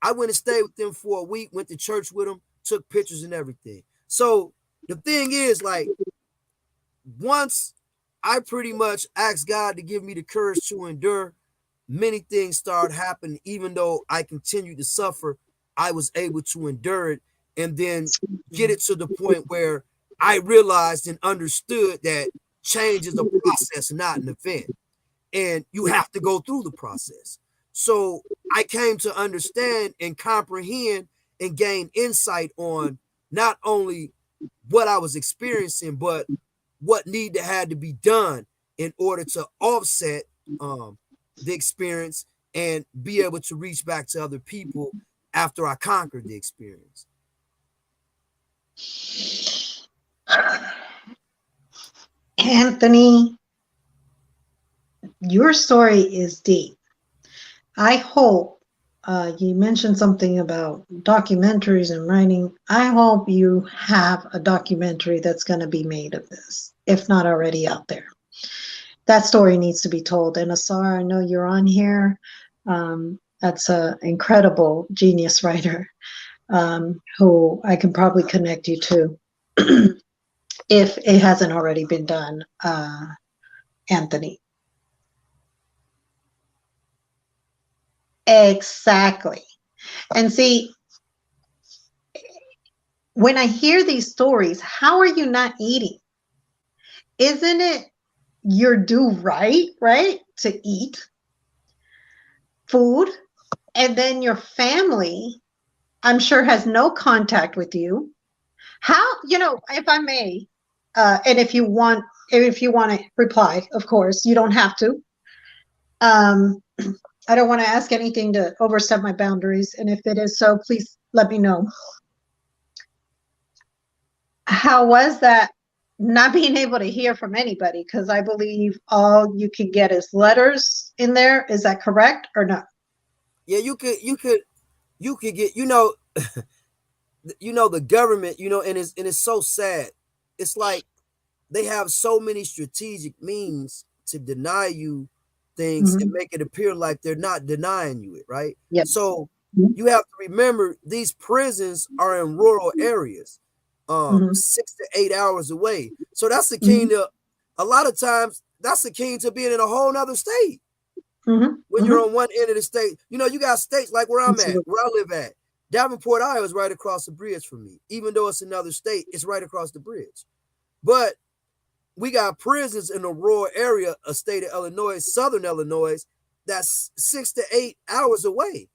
I went and stayed with them for a week, went to church with them, took pictures and everything. So the thing is, like, once I pretty much asked God to give me the courage to endure, many things started happening. Even though I continued to suffer, I was able to endure it and then get it to the point where I realized and understood that change is a process, not an event. And you have to go through the process. So I came to understand and comprehend and gain insight on not only what I was experiencing, but what needed had to be done in order to offset the experience and be able to reach back to other people after I conquered the experience. Anthony, your story is deep. I hope you mentioned something about documentaries and writing. I hope you have a documentary that's going to be made of this, if not already out there. That story needs to be told. And Asar, I know you're on here. That's an incredible genius writer who I can probably connect you to if it hasn't already been done, Anthony. Exactly. And see, when I hear these stories, how are you not eating? Isn't it your due right, to eat food? And then your family, I'm sure, has no contact with you. How, if I may, and if you want to reply, of course, you don't have to. Um, I don't want to ask anything to overstep my boundaries. And if it is so, please let me know. How was that not being able to hear from anybody? Because I believe all you can get is letters in there. Is that correct or not? Yeah, you could get, the government, and it's so sad. It's like they have so many strategic means to deny you things and make it appear like they're not denying you it, right? Yep. So you have to remember these prisons are in rural areas, 6 to 8 hours away. So that's the key to a lot of times. That's the key to being in a whole nother state. When you're on one end of the state, you got states like where I'm at, where I live at. Davenport, Iowa is right across the bridge from me. Even though it's another state, it's right across the bridge. But we got prisons in the rural area of state of Illinois, southern Illinois, that's 6 to 8 hours away.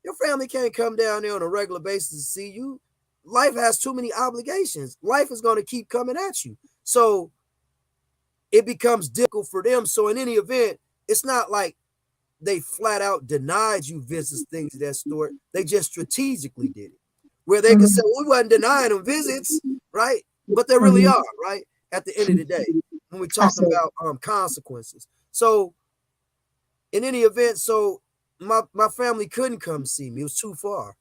Your family can't come down there on a regular basis to see you. Life has too many obligations. Life is going to keep coming at you. So it becomes difficult for them. So in any event, it's not like they flat out denied you visits, things of that sort. They just strategically did it. Where they could say, well, we wasn't denying them visits, right? But they really are, right? At the end of the day, when we're talking about consequences. So in any event, so my family couldn't come see me. It was too far.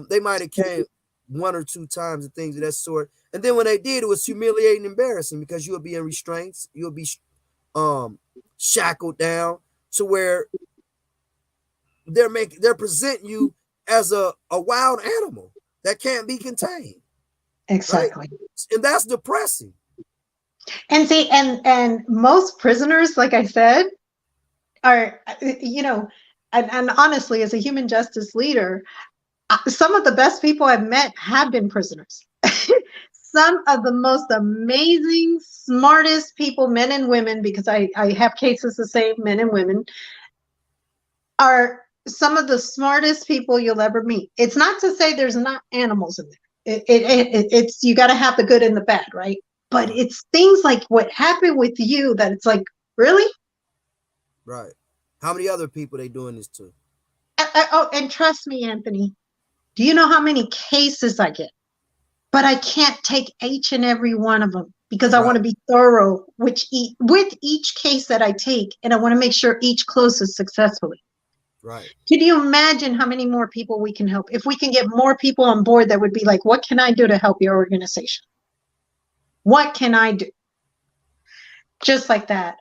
They might have came 1 or 2 times and things of that sort. And then when they did, it was humiliating and embarrassing because you'll be in restraints. You'll be shackled down to where they're presenting you as a wild animal that can't be contained. Exactly. Right? And that's depressing. And see, and most prisoners, like I said, are, and honestly, as a human justice leader, some of the best people I've met have been prisoners. Some of the most amazing, smartest people, men and women, because I have cases the same, men and women, are some of the smartest people you'll ever meet. It's not to say there's not animals in there. It's you got to have the good and the bad, right? But it's things like what happened with you that it's like, really? Right. How many other people they doing this to? Oh, and trust me, Anthony, do you know how many cases I get? But I can't take each and every one of them because I want to be thorough with each case that I take, and I want to make sure each closes successfully. Right. Can you imagine how many more people we can help? If we can get more people on board that would be like, what can I do to help your organization? What can I do? Just like that.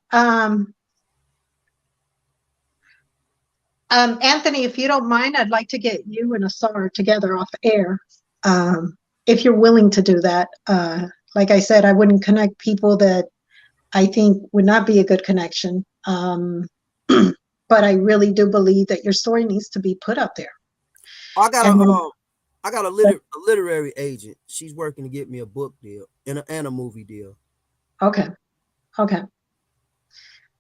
Anthony, if you don't mind, I'd like to get you and Asar together off air. If you're willing to do that. Like I said, I wouldn't connect people that I think would not be a good connection. But I really do believe that your story needs to be put up there. I got a literary agent. She's working to get me a book deal and a movie deal. Okay.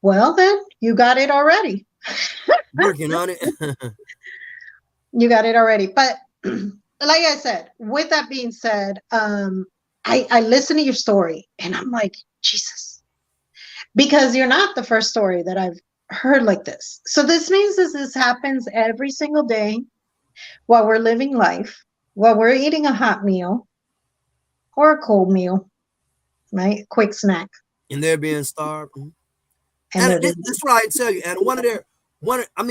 Well, then you got it already. Working on it. You got it already. But like I said, with that being said, I listen to your story and I'm like, Jesus, because you're not the first story that I've heard like this. So this means this happens every single day while we're living life, while we're eating a hot meal or a cold meal, right? Quick snack. And they're being starved. And that's what I tell you. And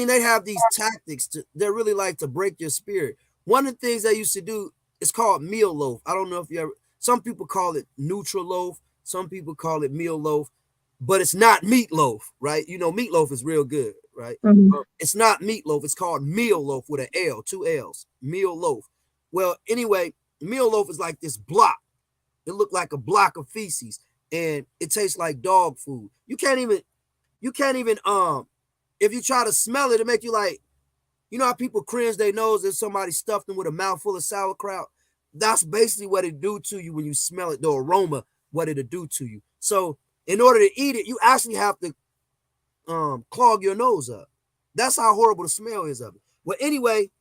they have these tactics they really like to break your spirit. One of the things they used to do is called meal loaf. I don't know if you ever, some people call it neutral loaf. Some people call it meal loaf, but it's not meatloaf, right? Meatloaf is real good, right? It's not meatloaf. It's called meal loaf with an L, 2 L's, meal loaf. Well, anyway, meal loaf is like this block. It looked like a block of feces and it tastes like dog food. You can't even, if you try to smell it make you like, how people cringe their nose if somebody stuffed them with a mouthful of sauerkraut? That's basically what it do to you when you smell it, the aroma, what it'll do to you. So in order to eat it, you actually have to clog your nose up. That's how horrible the smell is of it. Well, anyway,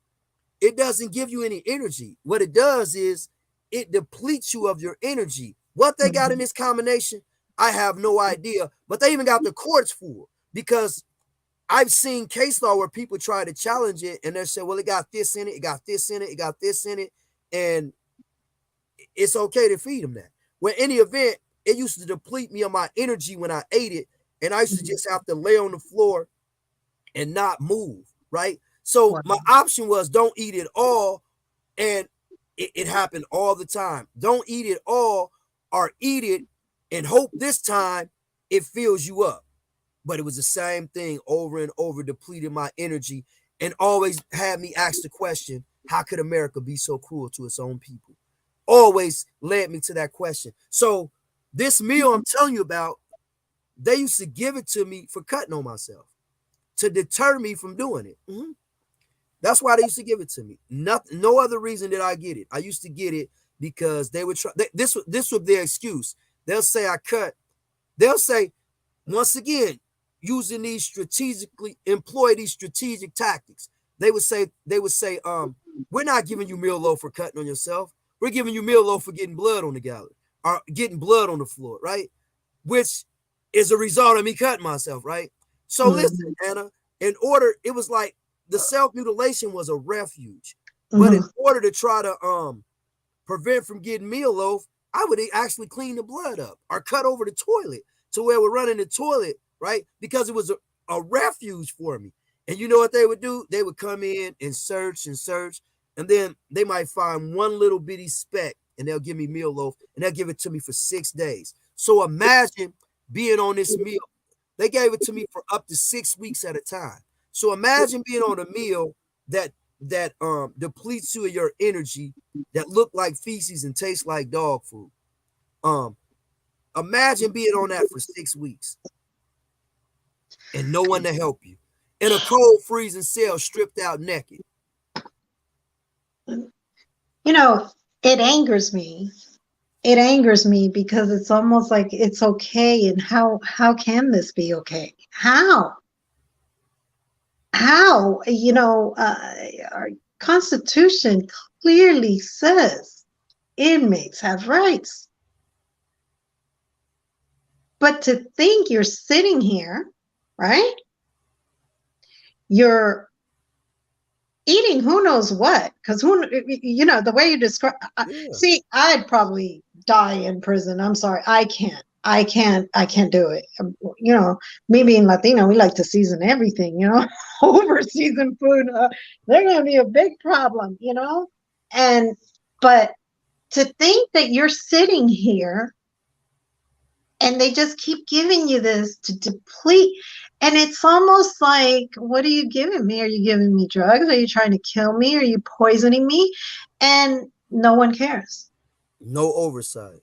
it doesn't give you any energy. What it does is it depletes you of your energy. What they got in this combination, I have no idea. But they even got the quartz for it because I've seen case law where people try to challenge it and they say, well, it got this in it, it got this in it, it got this in it, and it's okay to feed them that. Well, in any event, it used to deplete me of my energy when I ate it, and I used to just have to lay on the floor and not move, right? So Wow. my option was don't eat it all, and it happened all the time. Don't eat it all or eat it and hope this time it fills you up. But it was the same thing over and over, depleted my energy and always had me ask the question, how could America be so cruel to its own people? Always led me to that question. So this meal I'm telling you about, they used to give it to me for cutting on myself to deter me from doing it. That's why they used to give it to me. No other reason did I get it. I used to get it because they would try. This was their excuse. They'll say I cut. They'll say, once again, using these employ these strategic tactics. They would say, we're not giving you meal loaf for cutting on yourself. We're giving you meal loaf for getting blood on the gallery or getting blood on the floor, right? Which is a result of me cutting myself, right? So listen, Anna, it was like the self-mutilation was a refuge. But in order to try to prevent from getting meal loaf, I would actually clean the blood up or cut over the toilet to where we're running the toilet, right? Because it was a refuge for me. And you know what they would do? They would come in and search, and then they might find one little bitty speck and they'll give me meal loaf and they'll give it to me for 6 days. So imagine being on this meal. They gave it to me for up to 6 weeks at a time. So imagine being on a meal that depletes you of your energy, that look like feces and tastes like dog food. Imagine being on that for 6 weeks and no one to help you in a cold, freezing cell, stripped out naked. You know, it angers me. It angers me because it's almost like it's okay. And how can this be okay? How? You know, our Constitution clearly says inmates have rights. But to think you're sitting here, right? You're eating who knows what, because you know, the way you describe, see, I'd probably die in prison. I'm sorry, I can't do it. You know, me being Latino, we like to season everything, you know. Over seasoned food, they're gonna be a big problem, you know. But to think that you're sitting here and they just keep giving you this to deplete. And it's almost like, what are you giving me? Are you giving me drugs? Are you trying to kill me? Are you poisoning me? And no one cares. No oversight.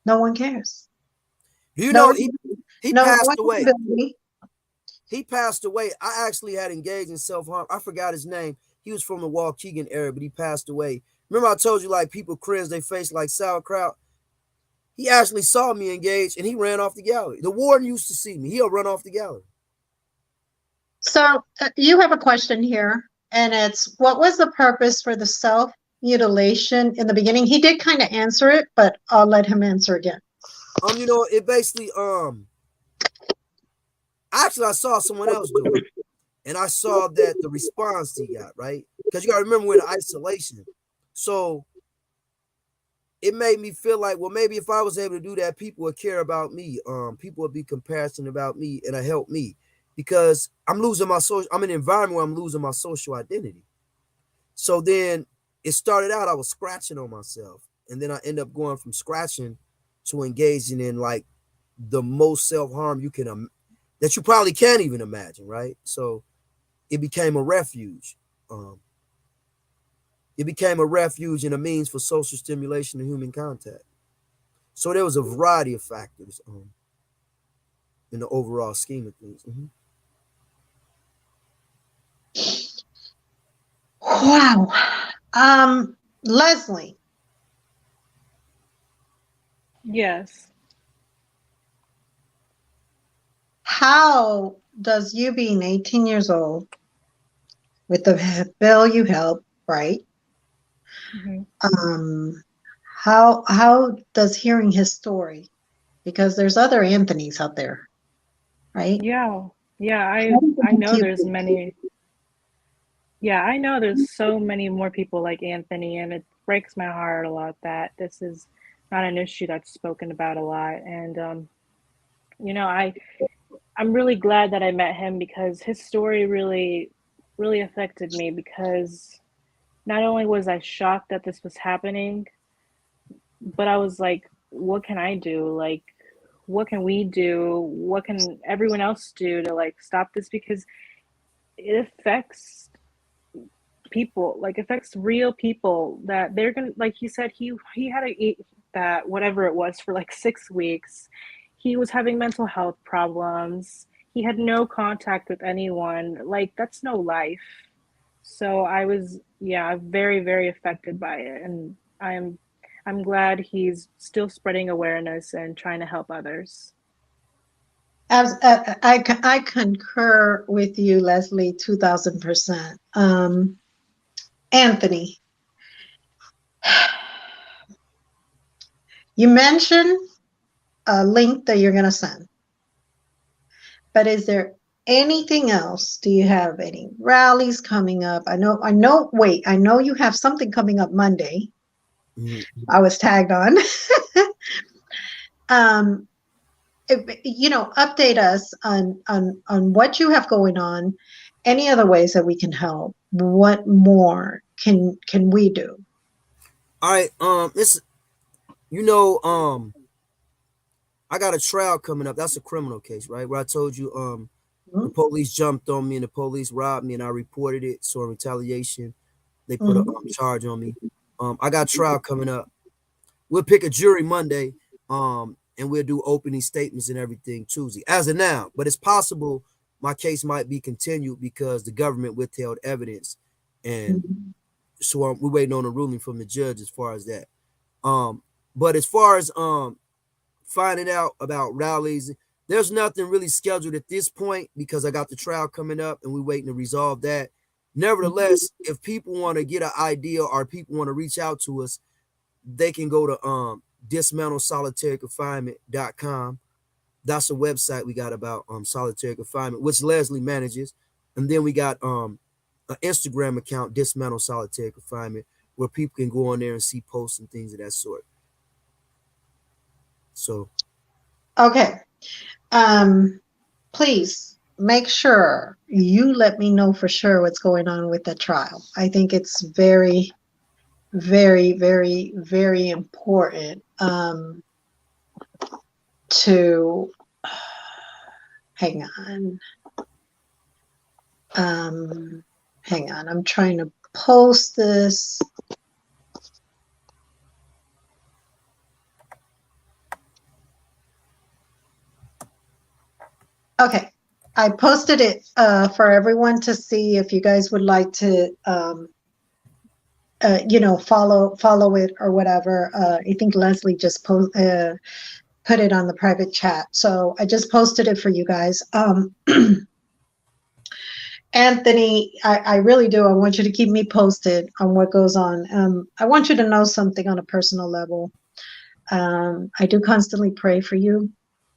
No one cares. You know, he passed away. Ability. He passed away. I actually had engaged in self-harm. I forgot his name. He was from the Waukegan area, but he passed away. Remember I told you, like, people cringe their face like sauerkraut? He actually saw me engage and he ran off the gallery. The warden used to see me. He'll run off the gallery. So you have a question here, and it's, what was the purpose for the self-mutilation in the beginning? He did kind of answer it, but I'll let him answer again. You know, it basically, actually I saw someone else do it. And I saw that the response he got, right? Because you got to remember, we're in isolation. So it made me feel like, well, maybe if I was able to do that, people would care about me. People would be compassionate about me and help me, because I'm losing my I'm in an environment where I'm losing my social identity. So then it started out, I was scratching on myself. And then I end up going from scratching to engaging in like the most self-harm you can, that you probably can't even imagine, right? So it became a refuge. It became a refuge and a means for social stimulation and human contact. So there was a variety of factors in the overall scheme of things. Wow. Leslie. Yes. How does you being 18 years old with the bill you held, right? How does hearing his story, because there's other Anthonys out there, right? Yeah. Yeah, I Thank know you. there's many. Yeah, I know there's so many more people like Anthony, and it breaks my heart a lot that this is not an issue that's spoken about a lot. And you know, I'm really glad that I met him because his story really affected me because not only was I shocked that this was happening, but I was like, what can I do? Like, what can we do? What can everyone else do to like stop this? Because it affects people, like affects real people that they're gonna, like he said, he had to eat that whatever it was for like 6 weeks. He was having mental health problems. He had no contact with anyone. Like that's no life. So I was, yeah, very affected by it, and I'm glad he's still spreading awareness and trying to help others. As I concur with you, Leslie, 2000%. Anthony, you mentioned a link that you're going to send, but is there anything else? Do you have any rallies coming up? Wait, I know you have something coming up Monday. Mhm. I was tagged on. um, update us on what you have going on, any other ways that we can help. What more can we do? All right, it's you know, I got a trial coming up. That's a criminal case, right? Where I told you, the police jumped on me and the police robbed me, and I reported it. So in retaliation, they put a Mhm. charge on me. I got trial coming up. We'll pick a jury Monday, and we'll do opening statements and everything Tuesday. As of now, but it's possible my case might be continued because the government withheld evidence, and Mhm. so we're waiting on a ruling from the judge as far as that. Um, but as far as finding out about rallies, there's nothing really scheduled at this point because I got the trial coming up and we're waiting to resolve that. Nevertheless, if people want to get an idea or people want to reach out to us, they can go to dismantlesolitary confinement.com. That's a website we got about solitary confinement, which Leslie manages. And then we got an Instagram account, Dismantle Solitary Confinement, where people can go on there and see posts and things of that sort. So Okay. Please make sure you let me know for sure what's going on with the trial. I think it's very important to hang on. Hang on. I'm trying to post this. Okay. I posted it for everyone to see if you guys would like to follow it or whatever. I think Leslie just put it on the private chat. So I just posted it for you guys. Anthony, I really do. I want you to keep me posted on what goes on. I want you to know something on a personal level. I do constantly pray for you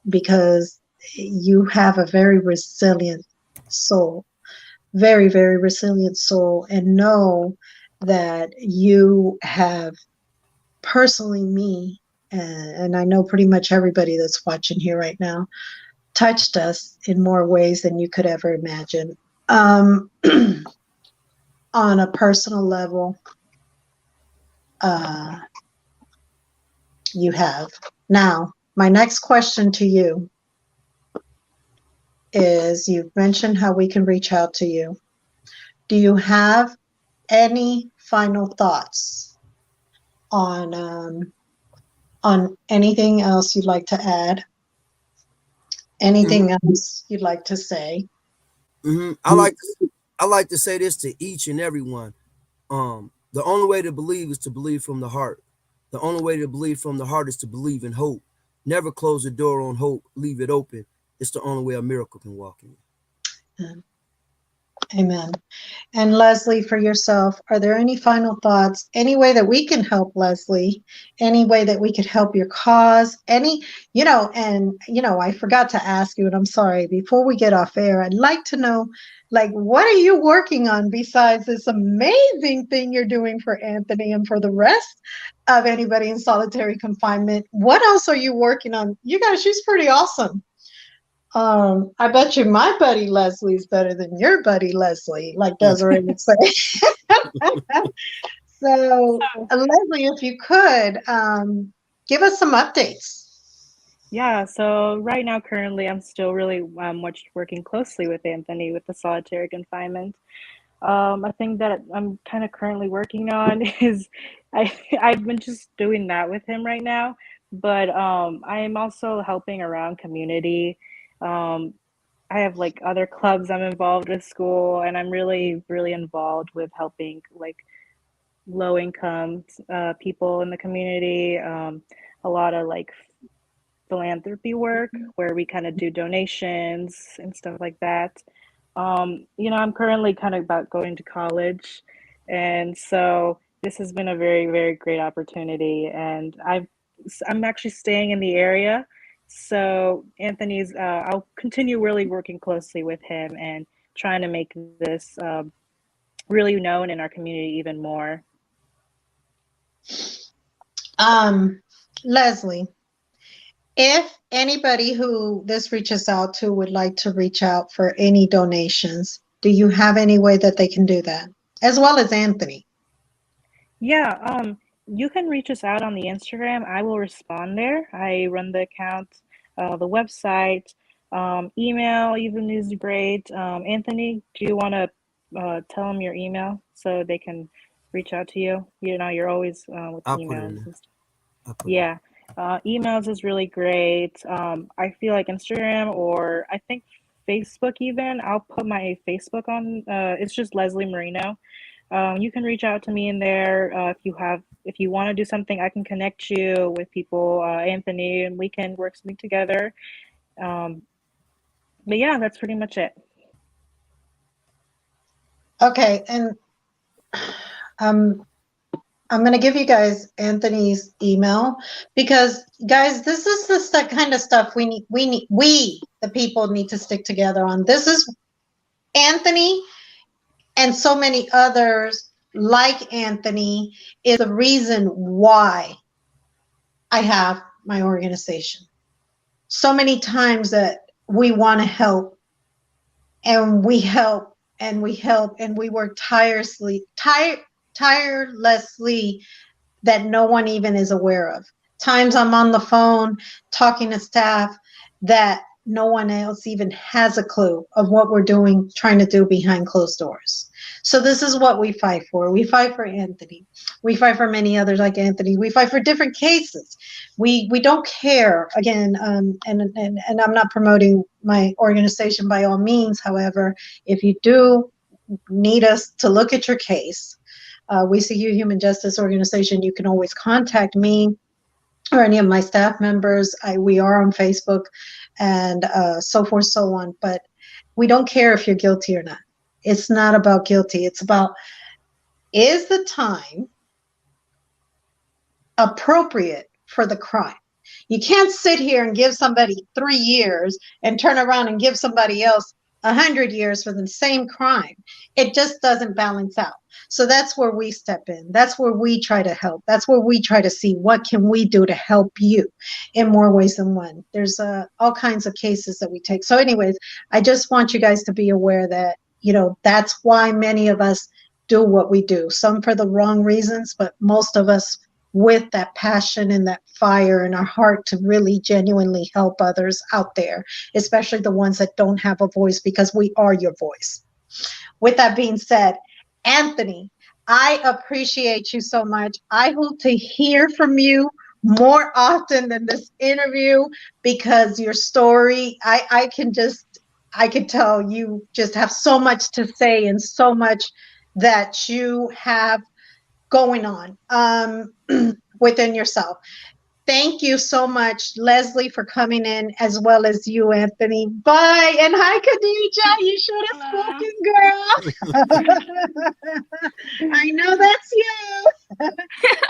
because you have a very resilient soul, very resilient soul, and know that you have personally me, and I know pretty much everybody that's watching here right now, touched us in more ways than you could ever imagine. Um, on a personal level, uh, you have. Now, my next question to you is you've mentioned how we can reach out to you. Do you have any final thoughts on anything else you'd like to add? Anything else you'd like to say? I like to say this to each and every one. The only way to believe is to believe from the heart. The only way to believe from the heart is to believe in hope. Never close the door on hope. Leave it open. It's the only way a miracle can walk in. Um, Amen. And Leslie, for yourself, are there any final thoughts? Any way that we can help Leslie? Any way that we could help your cause? I forgot to ask you, and I'm sorry, before we get off air, I'd like to know, like, what are you working on besides this amazing thing you're doing for Anthony and for the rest of anybody in solitary confinement? What else are you working on? You guys, she's pretty awesome. I bet you my buddy Leslie's better than your buddy Leslie, like Desiree would say. So, Leslie, if you could, give us some updates. Yeah, so right now, currently, I'm still really much working closely with Anthony with the solitary confinement. I think that I'm kind of currently working on is I've been just doing that with him right now, but I am also helping around community. Um, I have like other clubs I'm involved with school, and I'm really, really involved with helping like low income people in the community. A lot of like philanthropy work where we kind of do donations and stuff like that. I'm currently kind of about going to college, and so this has been a very, very great opportunity. And I'm actually staying in the area, so I'll continue really working closely with him and trying to make this really known in our community even more. Leslie, if anybody who this reaches out to would like to reach out for any donations, do you have any way that they can do that? As well as Anthony. Yeah, you can reach us out on the Instagram. I will respond there. I run the account, the website, email even is great. Anthony, do you want to tell them your email so they can reach out to you? You know, you're always with I'll put it in emails there. and stuff. I'll put it in. Yeah, emails is really great. I feel like Instagram or I think Facebook even. I'll put my Facebook on. It's just Leslie Marino. You can reach out to me in there if you want to do something. I can connect you with people, Anthony, and we can work something together. Um, but yeah, that's pretty much it. Okay, and um, I'm going to give you guys Anthony's email because, guys, this is the kind of stuff we, the people, need to stick together on. This is Anthony and so many others like Anthony is the reason why I have my organization. So many times that we want to help and we help and we help and we work tirelessly that no one even is aware of. Times I'm on the phone talking to staff that no one else even has a clue of what we're doing, trying to do behind closed doors. So this is what we fight for. We fight for Anthony. We fight for many others like Anthony. We fight for different cases. We don't care. Again, and I'm not promoting my organization by all means. However, if you do need us to look at your case, We See You Human Justice Organization, you can always contact me or any of my staff members. We are on Facebook and so forth, so on. But we don't care if you're guilty or not. It's not about guilty. It's about, is the time appropriate for the crime? You can't sit here and give somebody 3 years and turn around and give somebody else 100 years for the same crime. It just doesn't balance out. So that's where we step in. That's where we try to help. That's where we try to see what can we do to help you in more ways than one. There's all kinds of cases that we take. So anyways, I just want you guys to be aware that, that's why many of us do what we do. Some for the wrong reasons, but most of us with that passion and that fire in our heart to really genuinely help others out there, especially the ones that don't have a voice, because we are your voice. With that being said, Anthony, I appreciate you so much. I hope to hear from you more often than this interview, because your story, I can tell you just have so much to say and so much that you have going on within yourself. Thank you so much, Leslie, for coming in, as well as you, Anthony. Bye. And hi, Khadija. You should have Hello. spoken, girl. I know that's you.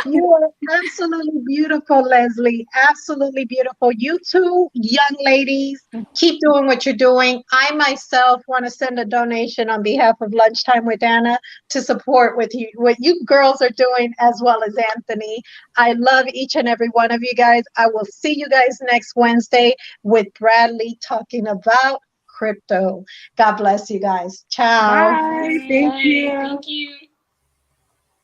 You are absolutely beautiful, Leslie. Absolutely beautiful. You two young ladies, keep doing what you're doing. I myself want to send a donation on behalf of Lunchtime with Anna to support with you what you girls are doing, as well as Anthony. I love each and every one of you guys. I will see you guys next Wednesday with Bradley talking about crypto. God bless you guys. Ciao. Bye. Thank Bye. you. Thank you.